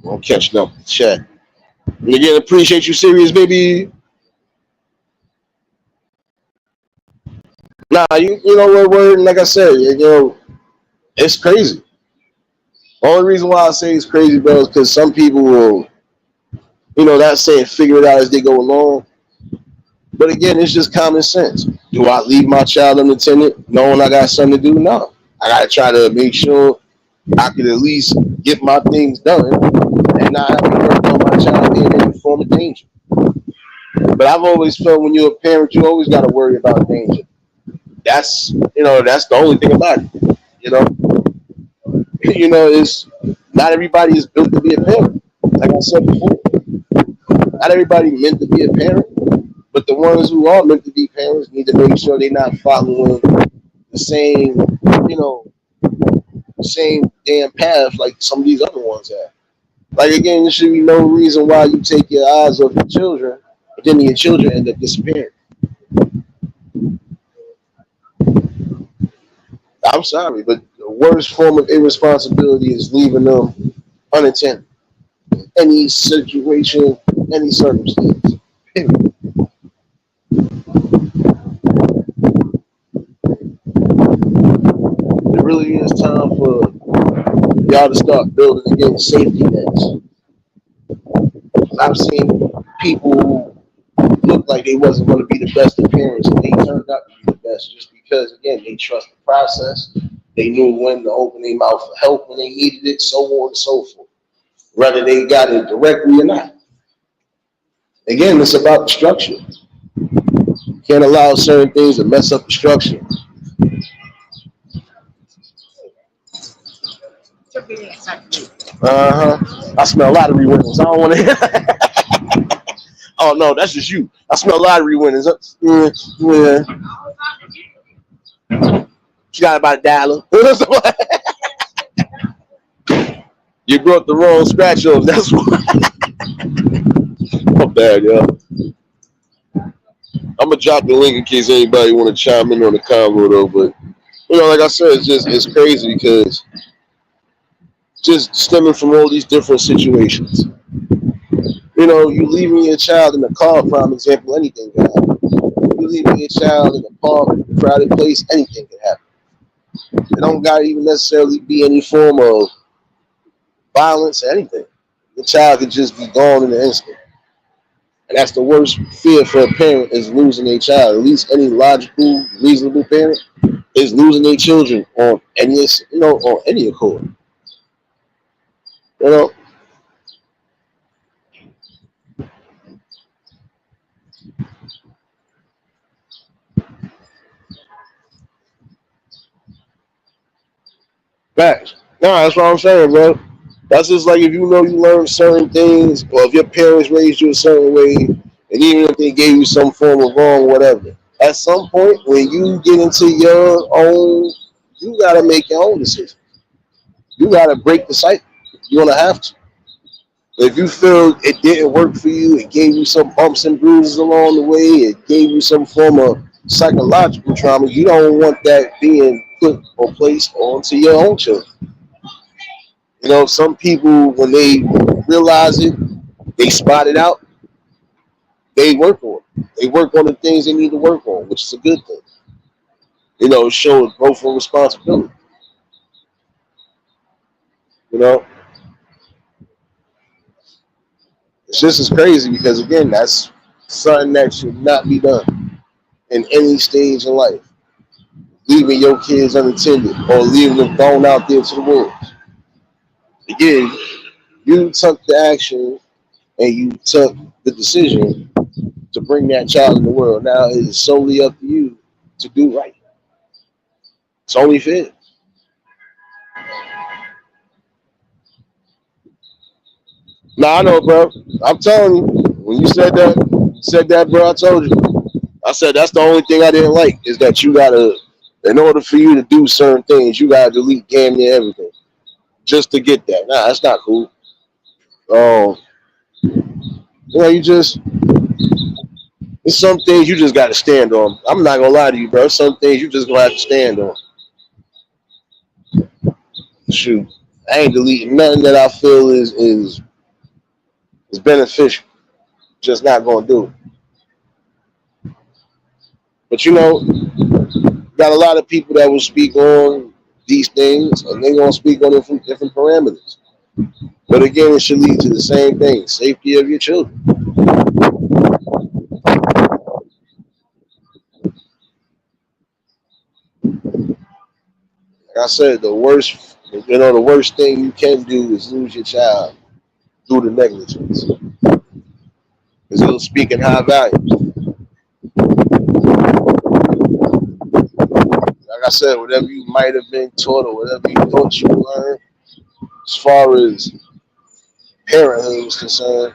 I'm catching up with the chat. And again, appreciate you, serious baby. Nah, you know what word? Like I said, it's crazy. The only reason why I say it's crazy, bro, is because some people will, not saying figure it out as they go along. But again, it's just common sense. Do I leave my child unattended knowing I got something to do? No. I gotta try to make sure I can at least get my things done and not have to worry about my child being in any form of danger. But I've always felt when you're a parent, you always got to worry about danger. That's the only thing about it. You know, it's not everybody is built to be a parent. Like I said before, not everybody meant to be a parent, but the ones who are meant to be parents need to make sure they're not following the same, you know, same damn path like some of these other ones have. Like again, there should be no reason why you take your eyes off your children, but then your children end up disappearing. I'm sorry, but the worst form of irresponsibility is leaving them unattended. Any situation, any circumstance. Period. It really is time for y'all to start building again safety nets. I've seen people who looked like they wasn't going to be the best of parents, and they turned out to be the best just because, again, they trust the process. They knew when to open their mouth for help when they needed it, so on and so forth, whether they got it directly or not. Again, it's about the structure. You can't allow certain things to mess up the structure. I smell lottery winnings. I don't want to. Oh no, that's just you. I smell lottery winnings. Yeah. She got about $1. You brought the wrong scratch offs. That's why. Not bad, yo. I'm gonna drop the link in case anybody want to chime in on the convo though. But like I said, it's crazy because just stemming from all these different situations. You leaving your child in the car, prime example, anything can happen. You leaving your child in a park, crowded place, anything can happen. It don't gotta even necessarily be any form of violence or anything. The child could just be gone in an instant. And that's the worst fear for a parent is losing their child. At least any logical, reasonable parent is losing their children on any accord. You know, facts. No, that's what I'm saying, bro. That's just like if you learn certain things, or if your parents raised you a certain way, and even if they gave you some form of wrong, whatever. At some point, when you get into your own, you gotta make your own decision. You gotta break the cycle. You're gonna have to. If you feel it didn't work for you, it gave you some bumps and bruises along the way, it gave you some form of psychological trauma, you don't want that being put or placed onto your own children. Some people, when they realize it, they spot it out, they work on it. They work on the things they need to work on, which is a good thing. It shows growth and responsibility. You know, it's just as crazy because, again, that's something that should not be done in any stage in life. Leaving your kids unattended or leaving them thrown out there to the wolves. Again, you took the action and you took the decision to bring that child in the world. Now it is solely up to you to do right. It's only fair. Nah, I know, bro. I'm telling you, when you said that, bro, I told you. I said that's the only thing I didn't like is that you gotta, in order for you to do certain things, you gotta delete damn near everything just to get that. Nah, that's not cool. Um, you just it's some things you just gotta stand on. I'm not gonna lie to you, bro. Some things you just gonna have to stand on. Shoot, I ain't deleting nothing that I feel is beneficial. Just not gonna do it. But got a lot of people that will speak on these things, and they're gonna speak on different parameters. But again, it should lead to the same thing: safety of your children. Like I said, the worst thing you can do is lose your child due to negligence, because it'll speak in high values. Like I said, whatever you might have been taught or whatever you thought you learned, as far as parenthood is concerned,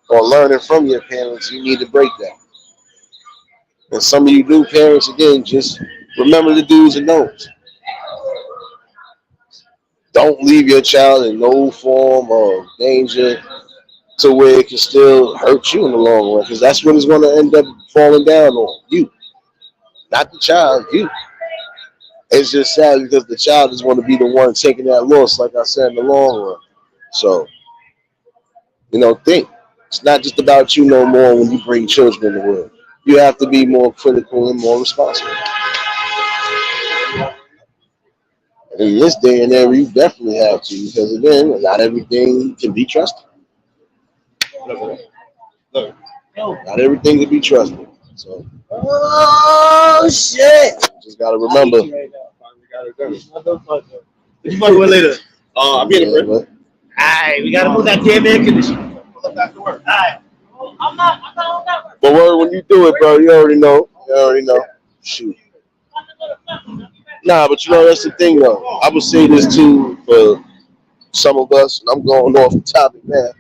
or learning from your parents, you need to break that. And some of you new parents, again, just remember the do's and don'ts. Don't leave your child in no form of danger to where it can still hurt you in the long run, because that's what it's going to end up falling down on you, not the child, you. It's just sad because the child is going to be the one taking that loss, like I said, in the long run. So, think. It's not just about you no more when you bring children in the world. You have to be more critical and more responsible. And in this day and era, you definitely have to, because again, not everything can be trusted. Not everything can be trusted. So, Oh shit! just gotta remember. You might go later. I'll be in the break. Alright, we gotta move that damn air conditioner. Pull up after work. Alright. But when you do it, bro, you already know. You already know. Shoot. Nah, but you know that's the thing though. I would say this too for some of us, and I'm going off the topic now.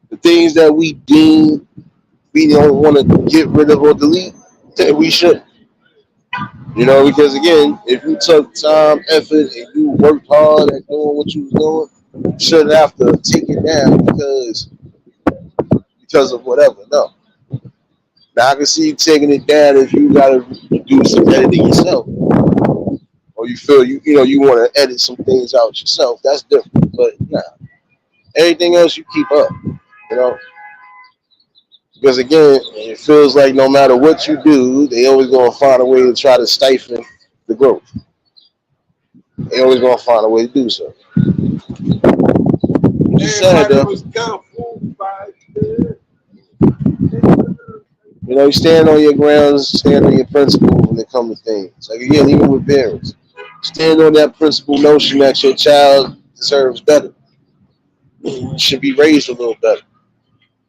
The things that we deem we don't want to get rid of or delete, then we should. You know, because again, if you took time, effort, and you worked hard at doing what you was doing, you shouldn't have to take it down because of whatever. No. Now I can see you taking it down if you gotta do some editing yourself, or you feel you want to edit some things out yourself. That's different. But nah, everything else you keep up. You know, because again, it feels like no matter what you do, they always gonna find a way to try to stifle the growth. They always gonna find a way to do so. Which is sad though. You know, you stand on your grounds, stand on your principles when it comes to things. Like again, even with parents, stand on that principle notion that your child deserves better, should be raised a little better.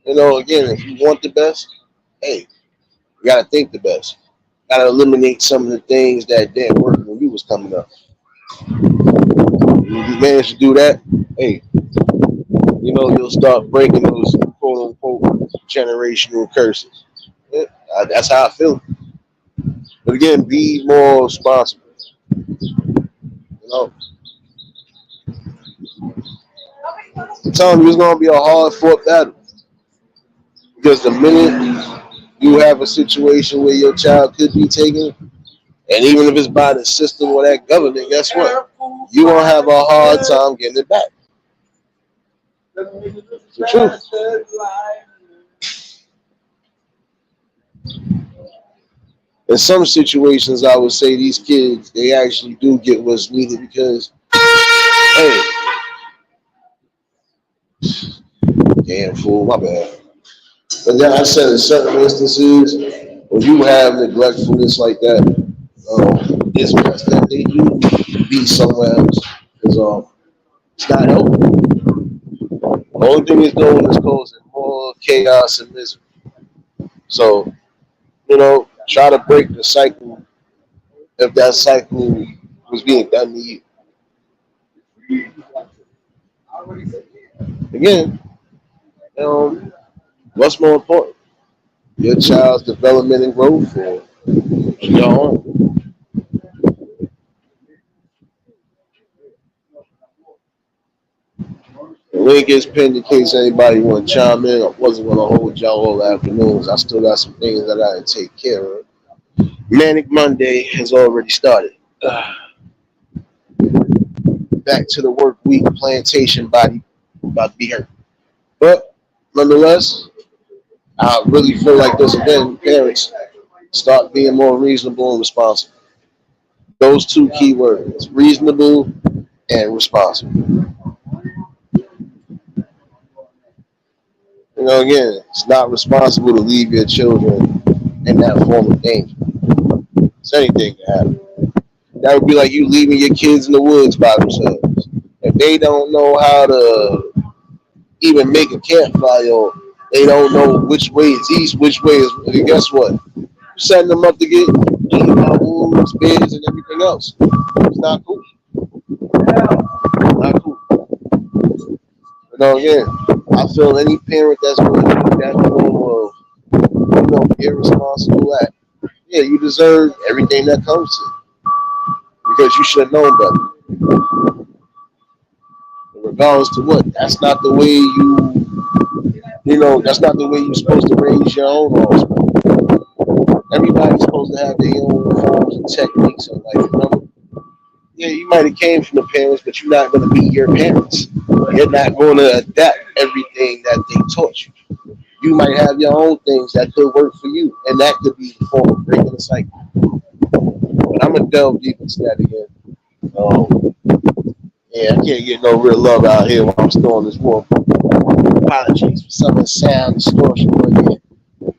You know, again, if you want the best, hey, you gotta think the best. Gotta eliminate some of the things that didn't work when you was coming up. If you manage to do that, hey, you'll start breaking those quote unquote generational curses. Yeah, that's how I feel. But again, be more responsible. You know, I'm telling you, it's gonna be a hard fought battle because the minute you have a situation where your child could be taken, and even if it's by the system or that government, guess what? You're gonna have a hard time getting it back. It's the truth. In some situations, I would say these kids they actually do get what's needed because, hey, damn fool, my bad. But then I said in certain instances, when you have neglectfulness like that, it's best that they do be somewhere else because it's not helping. The only thing it's doing is causing more chaos and misery. So try to break the cycle if that cycle was being done to you. Again, what's more important, your child's development and growth, or your own? The link is pinned in case anybody want to chime in. I wasn't going to hold y'all all afternoons. I still got some things that I got to take care of. Manic Monday has already started. Back to the work week, plantation body about to be hurt. But nonetheless, I really feel like this again, parents start being more reasonable and responsible. Those two key words, reasonable and responsible. Again, it's not responsible to leave your children in that form of danger. It's anything can happen. That would be like you leaving your kids in the woods by themselves. If they don't know how to even make a campfire, or they don't know which way is east, which way is, guess what? You're setting them up to get eaten by wolves, bears, and everything else. It's not cool. Not cool. Again, I feel any parent that's going to do that form of irresponsible act, yeah, you deserve everything that comes to you because you should have known better. Regardless to what, that's not the way that's not the way you're supposed to raise your own offspring. Everybody's supposed to have their own forms and techniques in life. Yeah, you might have came from the parents, but you're not going to be your parents. You're not going to adapt everything that they taught you. You might have your own things that could work for you, and that could be the form of breaking the cycle. But I'm gonna delve deep into that again. Um, yeah, I can't get no real love out here while I'm storing this wool. Apologies for some of the sound distortion, but yeah.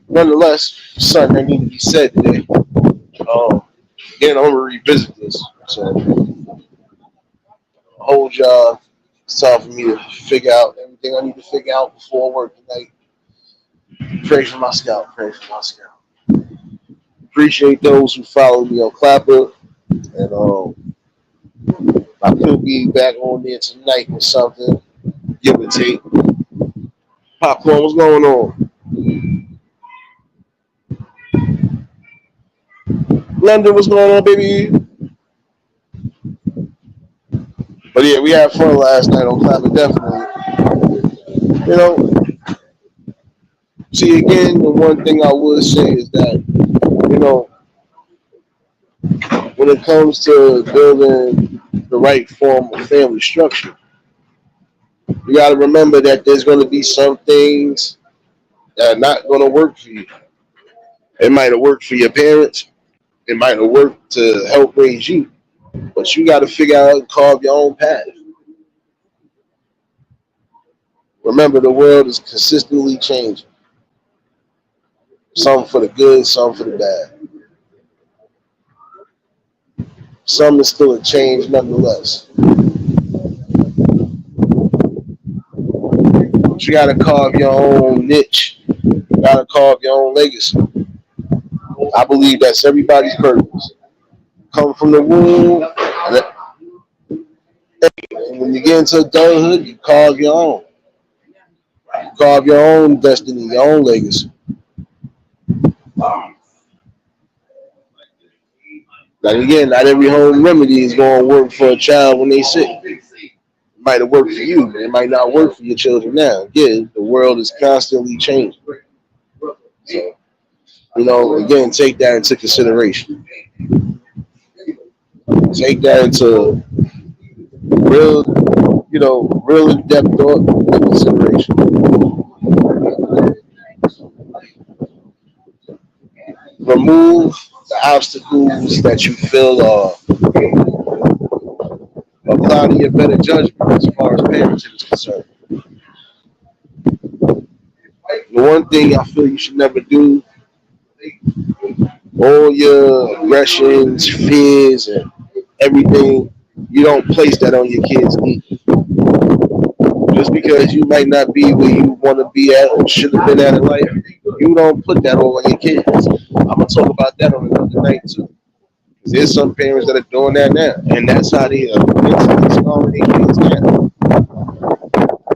Nonetheless, something that needs to be said today. Again, I'm gonna revisit this. So hold y'all. It's time for me to figure out everything I need to figure out before work tonight. Pray for my scalp. Pray for my scalp. Appreciate those who follow me on Clapper, and I could be back on there tonight with something. Give or take. Popcorn, what's going on? London, what's going on, baby? But yeah, we had fun last night on Clapper, definitely. You know, see again, the one thing I would say is that, you know, when it comes to building the right form of family structure, you got to remember that there's going to be some things that are not going to work for you. It might have worked for your parents. It might have worked to help raise you, but you got to figure out and carve your own path. Remember, the world is consistently changing. Some for the good, some for the bad. Some is still a change nonetheless. But you got to carve your own niche. You got to carve your own legacy. I believe that's everybody's purpose. Come from the womb, and when you get into adulthood, you carve your own. You carve your own destiny, your own legacy. Like again, not every home remedy is going to work for a child when they sick. It might have worked for you, but it might not work for your children now. Again, the world is constantly changing. So, again, take that into consideration. Take that into real, real in-depth thought and consideration. Remove the obstacles that you feel are clouding your better judgment as far as parenting is concerned. The one thing I feel you should never do, all your aggressions, fears, and everything, you don't place that on your kids either. Just because you might not be where you want to be at or should have been at in life, you don't put that all on your kids. I'm gonna talk about that on another night too. Because there's some parents that are doing that now, and that's how they are mentally scarring their kids now.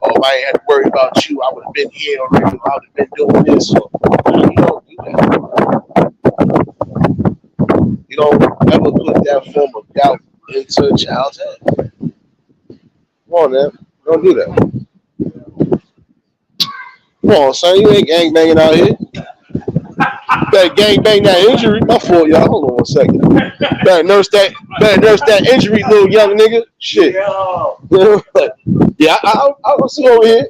Oh, if I ain't had to worry about you, I would have been here already. I would have been doing this. So, you don't do that. You don't ever put that form of doubt into a child's head. Come on, man. Don't do that. Come on, son. You ain't gang banging out here. Better gang bang that injury. My fault, y'all. Hold on 1 second. Better nurse that injury, little young nigga. Shit. Yeah, I was over here.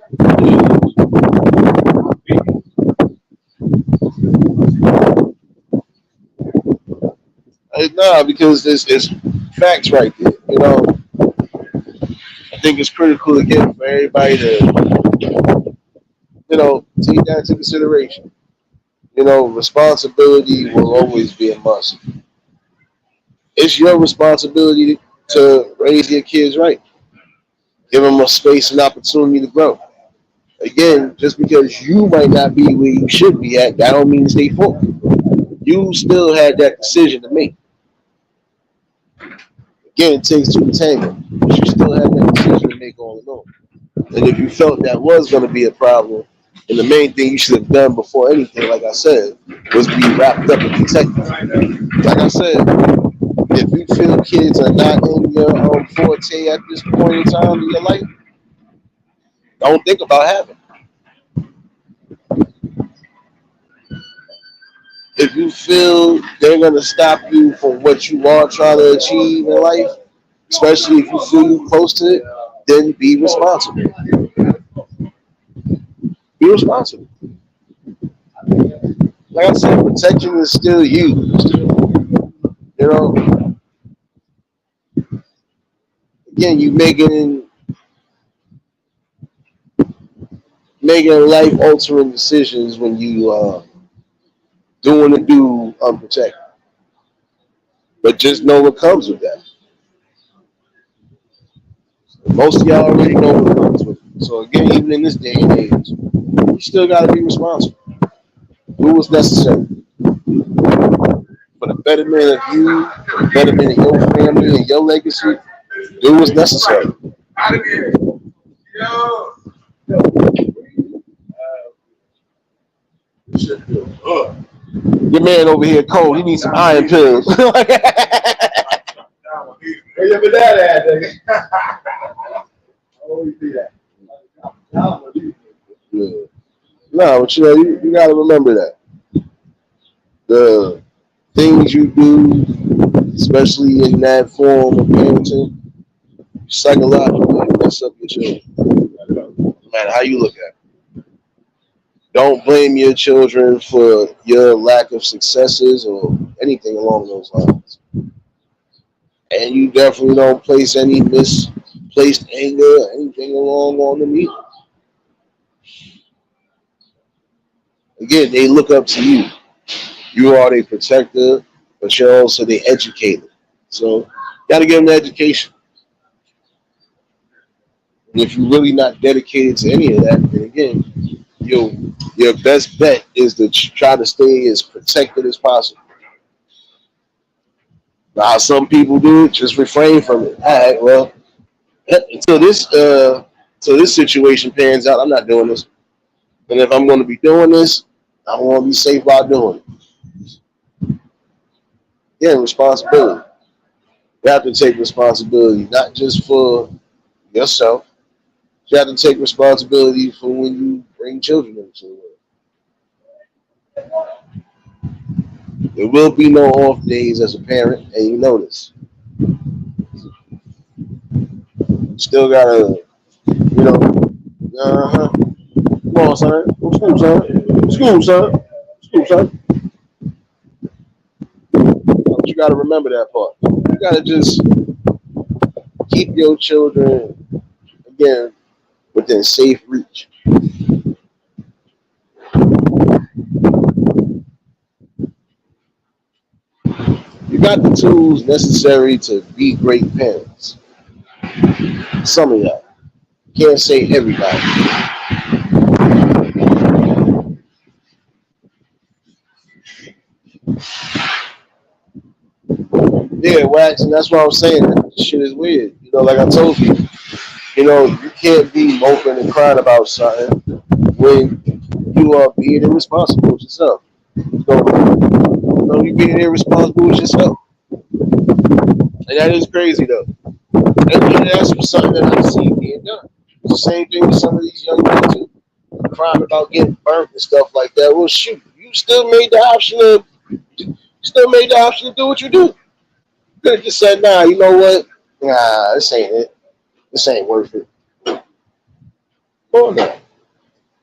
Nah, because it's facts right there. I think it's critical again for everybody to, take that into consideration. Responsibility will always be a must. It's your responsibility to raise your kids right. Give them a space and opportunity to grow. Again, just because you might not be where you should be at, that don't mean it's their fault. You still had that decision to make. Again, it takes two to tango. But you still had that decision to make all along. And if you felt that was going to be a problem, and the main thing you should have done before anything, like I said, was be wrapped up and protected. Like I said, if you feel kids are not in your forte at this point in time in your life, don't think about having. If you feel they're gonna stop you from what you are trying to achieve in life, especially if you feel you close to it, then be responsible. Be responsible. Like I said, protection is still used. Again, you making life altering decisions when you doing the do unprotected. But just know what comes with that. Most of y'all already know what comes with it. So again, even in this day and age, you still gotta be responsible. Do what's necessary for the betterment of you, for the betterment of your family and your legacy. Do what's necessary. Your man over here cold. He needs some iron pills. Where your dad at, nigga? Oh, you see that? Yeah. No, but you got to remember that the things you do, especially in that form of parenting, psychologically mess up your children. No matter how you look at it. Don't blame your children for your lack of successes or anything along those lines. And you definitely don't place any misplaced anger or anything along on them either. Again, they look up to you. You are their protector, but you're also their educator. So you got to give them the education. And if you're really not dedicated to any of that, then again, your best bet is to try to stay as protected as possible. Now, how some people do it, just refrain from it. All right, well, until this situation pans out, I'm not doing this. And if I'm going to be doing this, I want to be safe while doing it. Again, responsibility. You have to take responsibility, not just for yourself. You have to take responsibility for when you bring children into the world. There will be no off days as a parent, and you know this. Still gotta, come on, son. Go to school, son. School, son. School, son. But you gotta remember that part. You gotta just keep your children, again, within safe reach. You got the tools necessary to be great parents. Some of y'all. Can't say everybody. Yeah, Wax, and that's what I'm saying. This shit is weird. Like I told you, you can't be moping and crying about something when you are being irresponsible with yourself. You being irresponsible with yourself. And that is crazy though. And that's something that I see being done. It's the same thing with some of these young men too. Crying about getting burnt and stuff like that. Well, shoot, you still made the option to do what you do. You could have just said, nah, you know what? Nah, this ain't it. This ain't worth it. Come on now.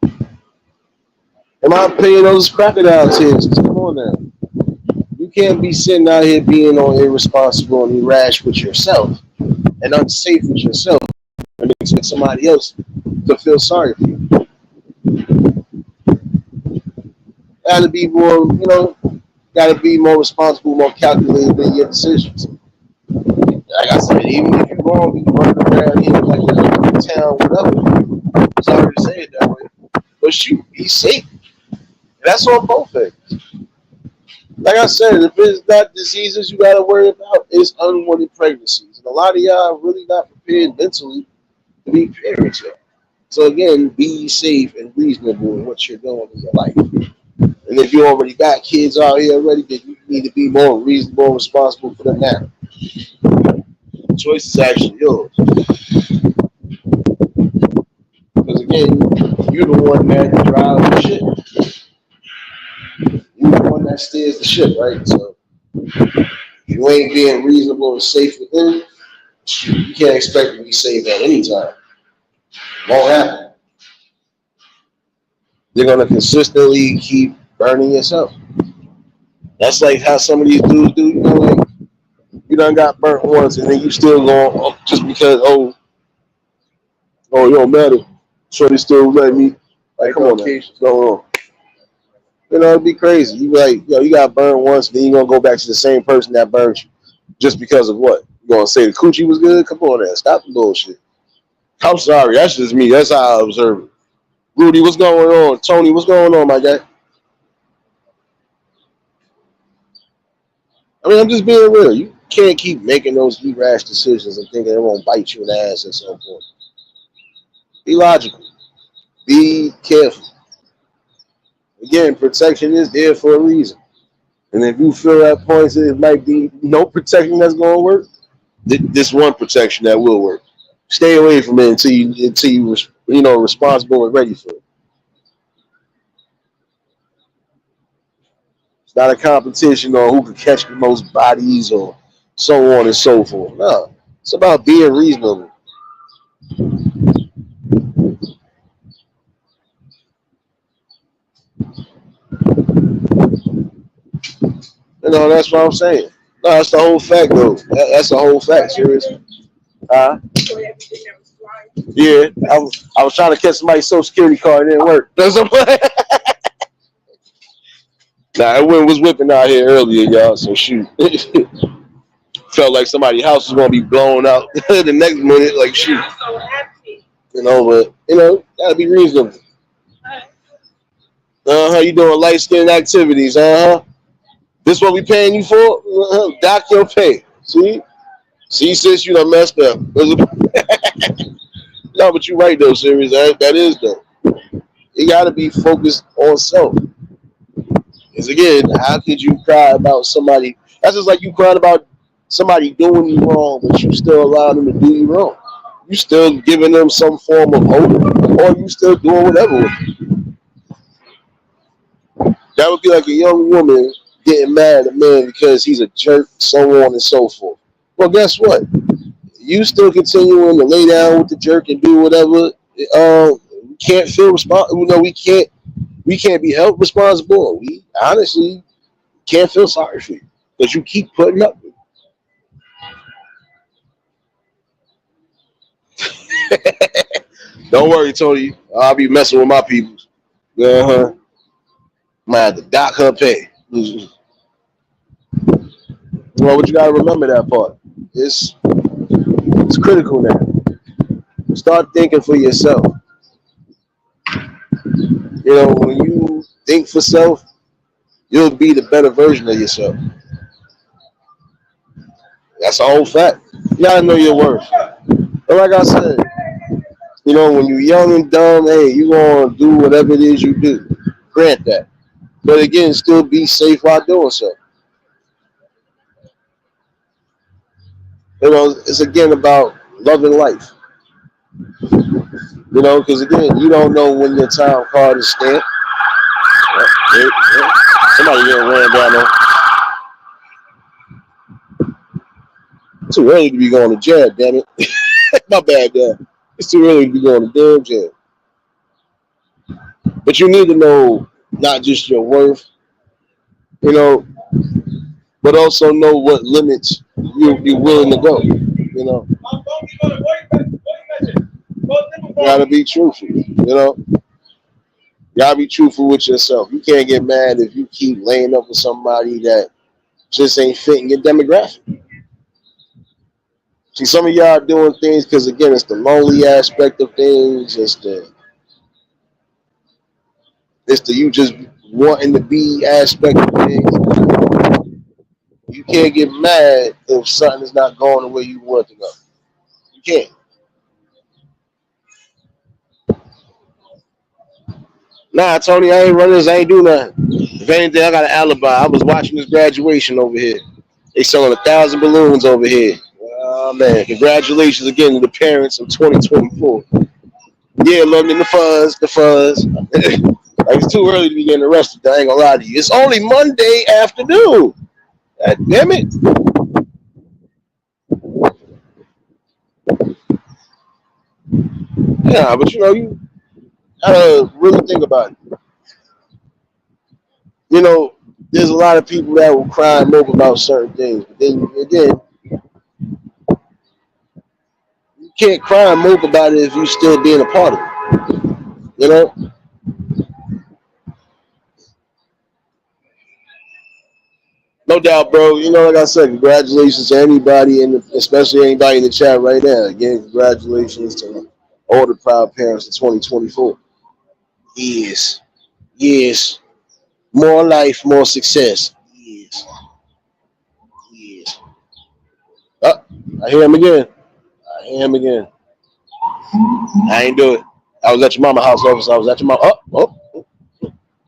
In my opinion, those crocodile tears. Come on now. You can't be sitting out here being on irresponsible and irrash with yourself and unsafe with yourself and expect somebody else to feel sorry for you. Gotta be more, gotta be more responsible, more calculated in your decisions. Like I said, even if you're wrong, you run around here like you're in town, whatever. Sorry to say it that way. But shoot, be safe. And that's on both ends. Like I said, if it's not diseases you gotta worry about, it's unwanted pregnancies. And a lot of y'all are really not prepared mentally to be parents yet. So again, be safe and reasonable in what you're doing in your life. And if you already got kids out here already, then you need to be more reasonable and responsible for them now. The choice is actually yours. Because again, you're the one that drives the ship. You're the one that steers the ship, right? So if you ain't being reasonable and safe within, you can't expect to be safe at any time. Won't happen. You're gonna consistently keep burning yourself. That's like how some of these dudes do. Like you done got burnt once, and then you still going just because it don't matter. So they still let me. Like, come on, man. What's going on? It'd be crazy. You like, you got burned once, then you gonna go back to the same person that burned you, just because of what? You gonna say the coochie was good? Come on, man. Stop the bullshit. I'm sorry. That's just me. That's how I observe it. Rudy, what's going on? Tony, what's going on, my guy? I mean, I'm just being real. You can't keep making those rash decisions and thinking it won't bite you in the ass at some point. Be logical. Be careful. Again, protection is there for a reason. And if you feel at points that it might be no protection that's going to work, this one protection that will work. Stay away from it until you responsible and ready for it. It's not a competition on who can catch the most bodies or so on and so forth. No, it's about being reasonable. That's what I'm saying. No, that's the whole fact, though. That's the whole fact, seriously. Yeah, I was trying to catch somebody's social security card, it didn't work. That's Nah, it was whipping out here earlier, y'all. So shoot, felt like somebody's house was gonna be blown out the next minute. Like shoot, but gotta be reasonable. You doing light skin activities? This what we paying you for? Dock your pay. See, sis, you done messed up. No, but you right though, serious. That is though. You gotta be focused on self. Because again, how could you cry about somebody? That's just like you crying about somebody doing you wrong, but you still allow them to do you wrong. You still giving them some form of hope, or you still doing whatever with them. That would be like a young woman getting mad at a man because he's a jerk, so on and so forth. Well, guess what? You still continuing to lay down with the jerk and do whatever. We can't feel responsible. We can't be held responsible. We honestly can't feel sorry for you because you keep putting up with it. Don't worry, Tony. I'll be messing with my people. I'm gonna have to dock her pay. Well, but you gotta remember that part. It's critical now. Start thinking for yourself. When you think for self, you'll be the better version of yourself. That's a whole fact. You gotta know your worth. But like I said, when you're young and dumb, hey, you gonna do whatever it is you do. Grant that. But again, still be safe while doing so. It's again about loving life. Because again, you don't know when your time card is stamped. Somebody getting ran down there. It's too early to be going to jail, damn it. My bad, damn. It's too early to be going to damn jail. But you need to know not just your worth, but also know what limits you're willing to go. You gotta be truthful. You gotta be truthful with yourself. You can't get mad if you keep laying up with somebody that just ain't fitting your demographic. See, some of y'all doing things because again, it's the lonely aspect of things. It's the you just wanting to be aspect of things. You can't get mad if something is not going the way you want it to go. You can't. Nah, Tony, I ain't running this. I ain't do nothing. If anything, I got an alibi. I was watching this graduation over here. They selling 1,000 balloons over here. Oh man, congratulations again to the parents of 2024. Yeah, loving the fuzz. Like it's too early to be getting arrested. I ain't gonna lie to you. It's only Monday afternoon. God damn it. Yeah, but you gotta really think about it. There's a lot of people that will cry and mope about certain things, but then again, you can't cry and mope about it if you still being a part of it. You know, no doubt, bro. Like I said, congratulations to anybody, and especially anybody in the chat right now. Again, congratulations to all the proud parents of 2024. Yes, more life, more success. Yes. I hear him again. I hear him again. I ain't do it. I was at your mama's house, officer. I was at your mama.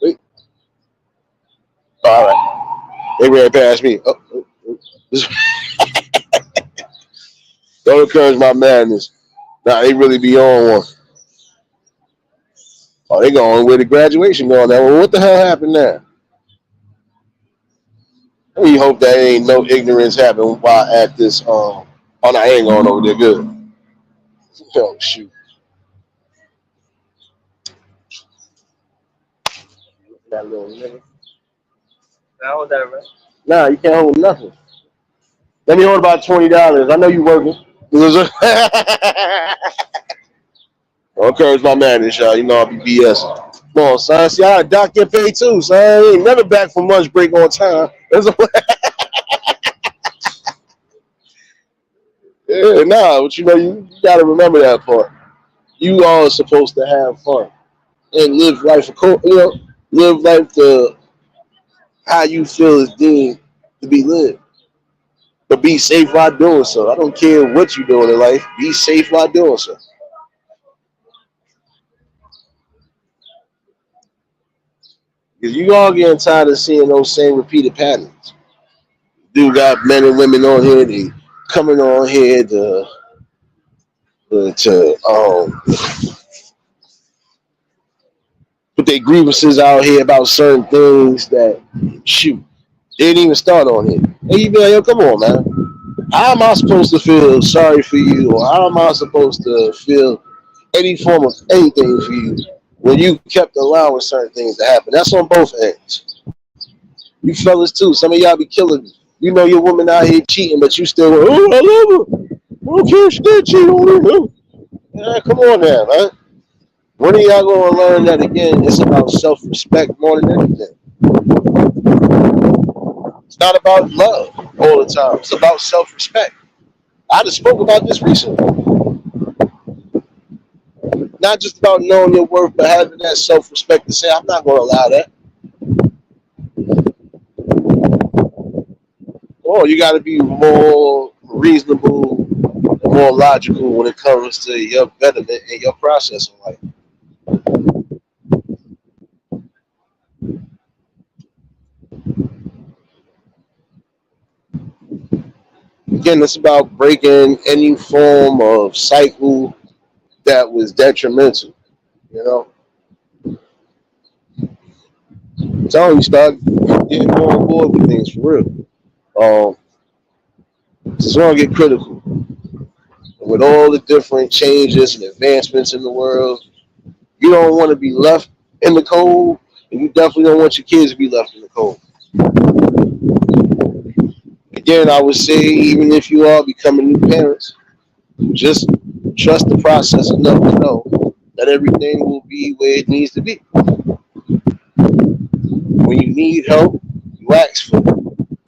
Wait. All right. They ran past me. Don't encourage my madness. Nah, they really be on one. Oh, they going with the graduation going there. Well, what the hell happened there? We hope that ain't no ignorance happened while at this. Oh, no, I ain't going over there. Good. Oh shoot. That little nigga. How was that, right? Nah, you can't hold nothing. Let me hold about $20. I know you working. Don't encourage my madness, y'all. You know I'll be BSing. Come on, son. See, I doc get paid too, son. I ain't never back from lunch break on time. Yeah, nah, but you gotta remember that part. You all are supposed to have fun and live life, live life to how you feel is deemed to be lived. But be safe while doing so. I don't care what you're doing in life. Be safe while doing so. Because you all getting tired of seeing those same repeated patterns. Dude got men and women on here. They coming on here to put their grievances out here about certain things that shoot. They didn't even start on it. And you be like, yo, come on, man. How am I supposed to feel sorry for you? Or how am I supposed to feel any form of anything for you when you kept allowing certain things to happen? That's on both ends. You fellas too. Some of y'all be killing me. You know your woman out here cheating, but you still, oh, I love her. I don't care if she did cheat on me. Yeah, come on now, man. When are y'all gonna learn that again? It's about self-respect more than anything. It's not about love all the time. It's about self-respect. I just spoke about this recently. Not just about knowing your worth, but having that self-respect to say, I'm not gonna allow that. Oh, you gotta be more reasonable and more logical when it comes to your betterment and your process in life. Again, it's about breaking any form of cycle that was detrimental. You know, I'm telling you, start getting more on board with things for real. Um, just want to get critical with all the different changes and advancements in the world. You don't want to be left in the cold, and you definitely don't want your kids to be left in the cold. Again, I would say, even if you are becoming new parents, just trust the process enough to know that everything will be where it needs to be. When you need help, you ask for it.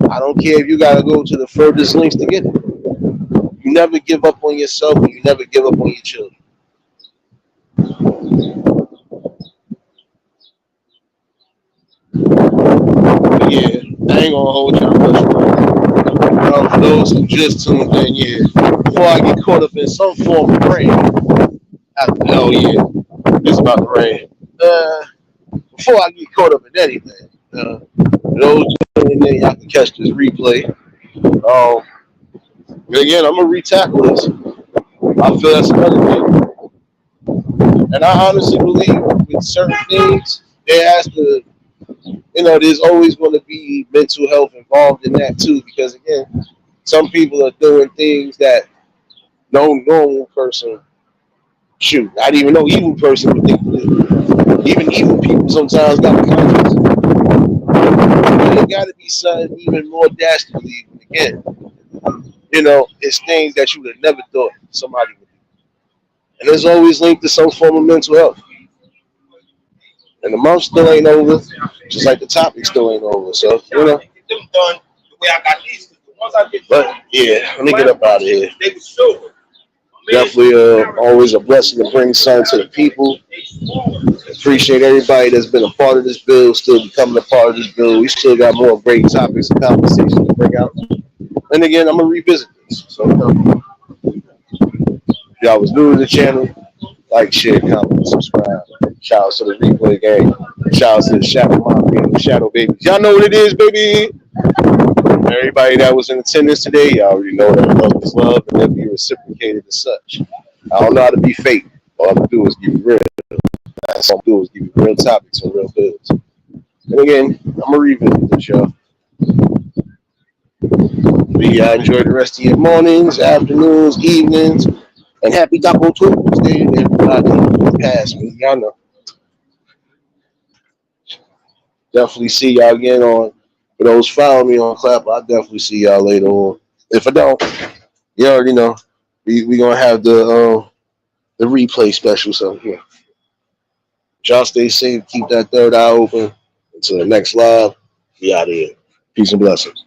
I don't care if you got to go to the furthest lengths to get it. You never give up on yourself, and you never give up on your children. But yeah, I ain't gonna hold y'all much longer. For those who just tuned in, yeah, before I get caught up in some form of rain, oh yeah, it's about to rain. Before I get caught up in anything, those tuning in, y'all can catch this replay. Um, Again, I'm gonna re-tackle this. I feel that's another thing, and I honestly believe with certain things, there has to, there's always going to be mental health involved in that too. Because again, some people are doing things that no normal person, shoot, not even no evil person would think to do. Even evil people sometimes got a conscience. There got to be something even more dastardly. Again, it's things that you would have never thought somebody would do. And it's always linked to some form of mental health. And the month still ain't over, just like the topic still ain't over. So, But yeah, let me get up out of here. Definitely always a blessing to bring sun to the people. Appreciate everybody that's been a part of this build, still becoming a part of this build. We still got more great topics and conversations to bring out. And again, I'm going to revisit this. So, if y'all was new to the channel, like, share, comment, subscribe. Shout out to the replay gang. Shout out to the Shadow Mafia and the Shadow Babies. Y'all know what it is, baby. Everybody that was in attendance today, y'all already know that love is love and they'll be reciprocated as such. I don't know how to be fake. All I'm gonna do is give you real. That's all I'm gonna do is give you real topics and real bills. And again, I'm gonna revisit this, y'all. But yeah, enjoy the rest of your mornings, afternoons, evenings, and happy Taco Tuesday to everybody who passed me. Y'all know. Definitely see y'all again on. For those following me on Clap, I'll definitely see y'all later on. If I don't, you already know. We gonna have the replay special. So yeah, y'all stay safe. Keep that third eye open. Until the next live, we out of here. Peace and blessings.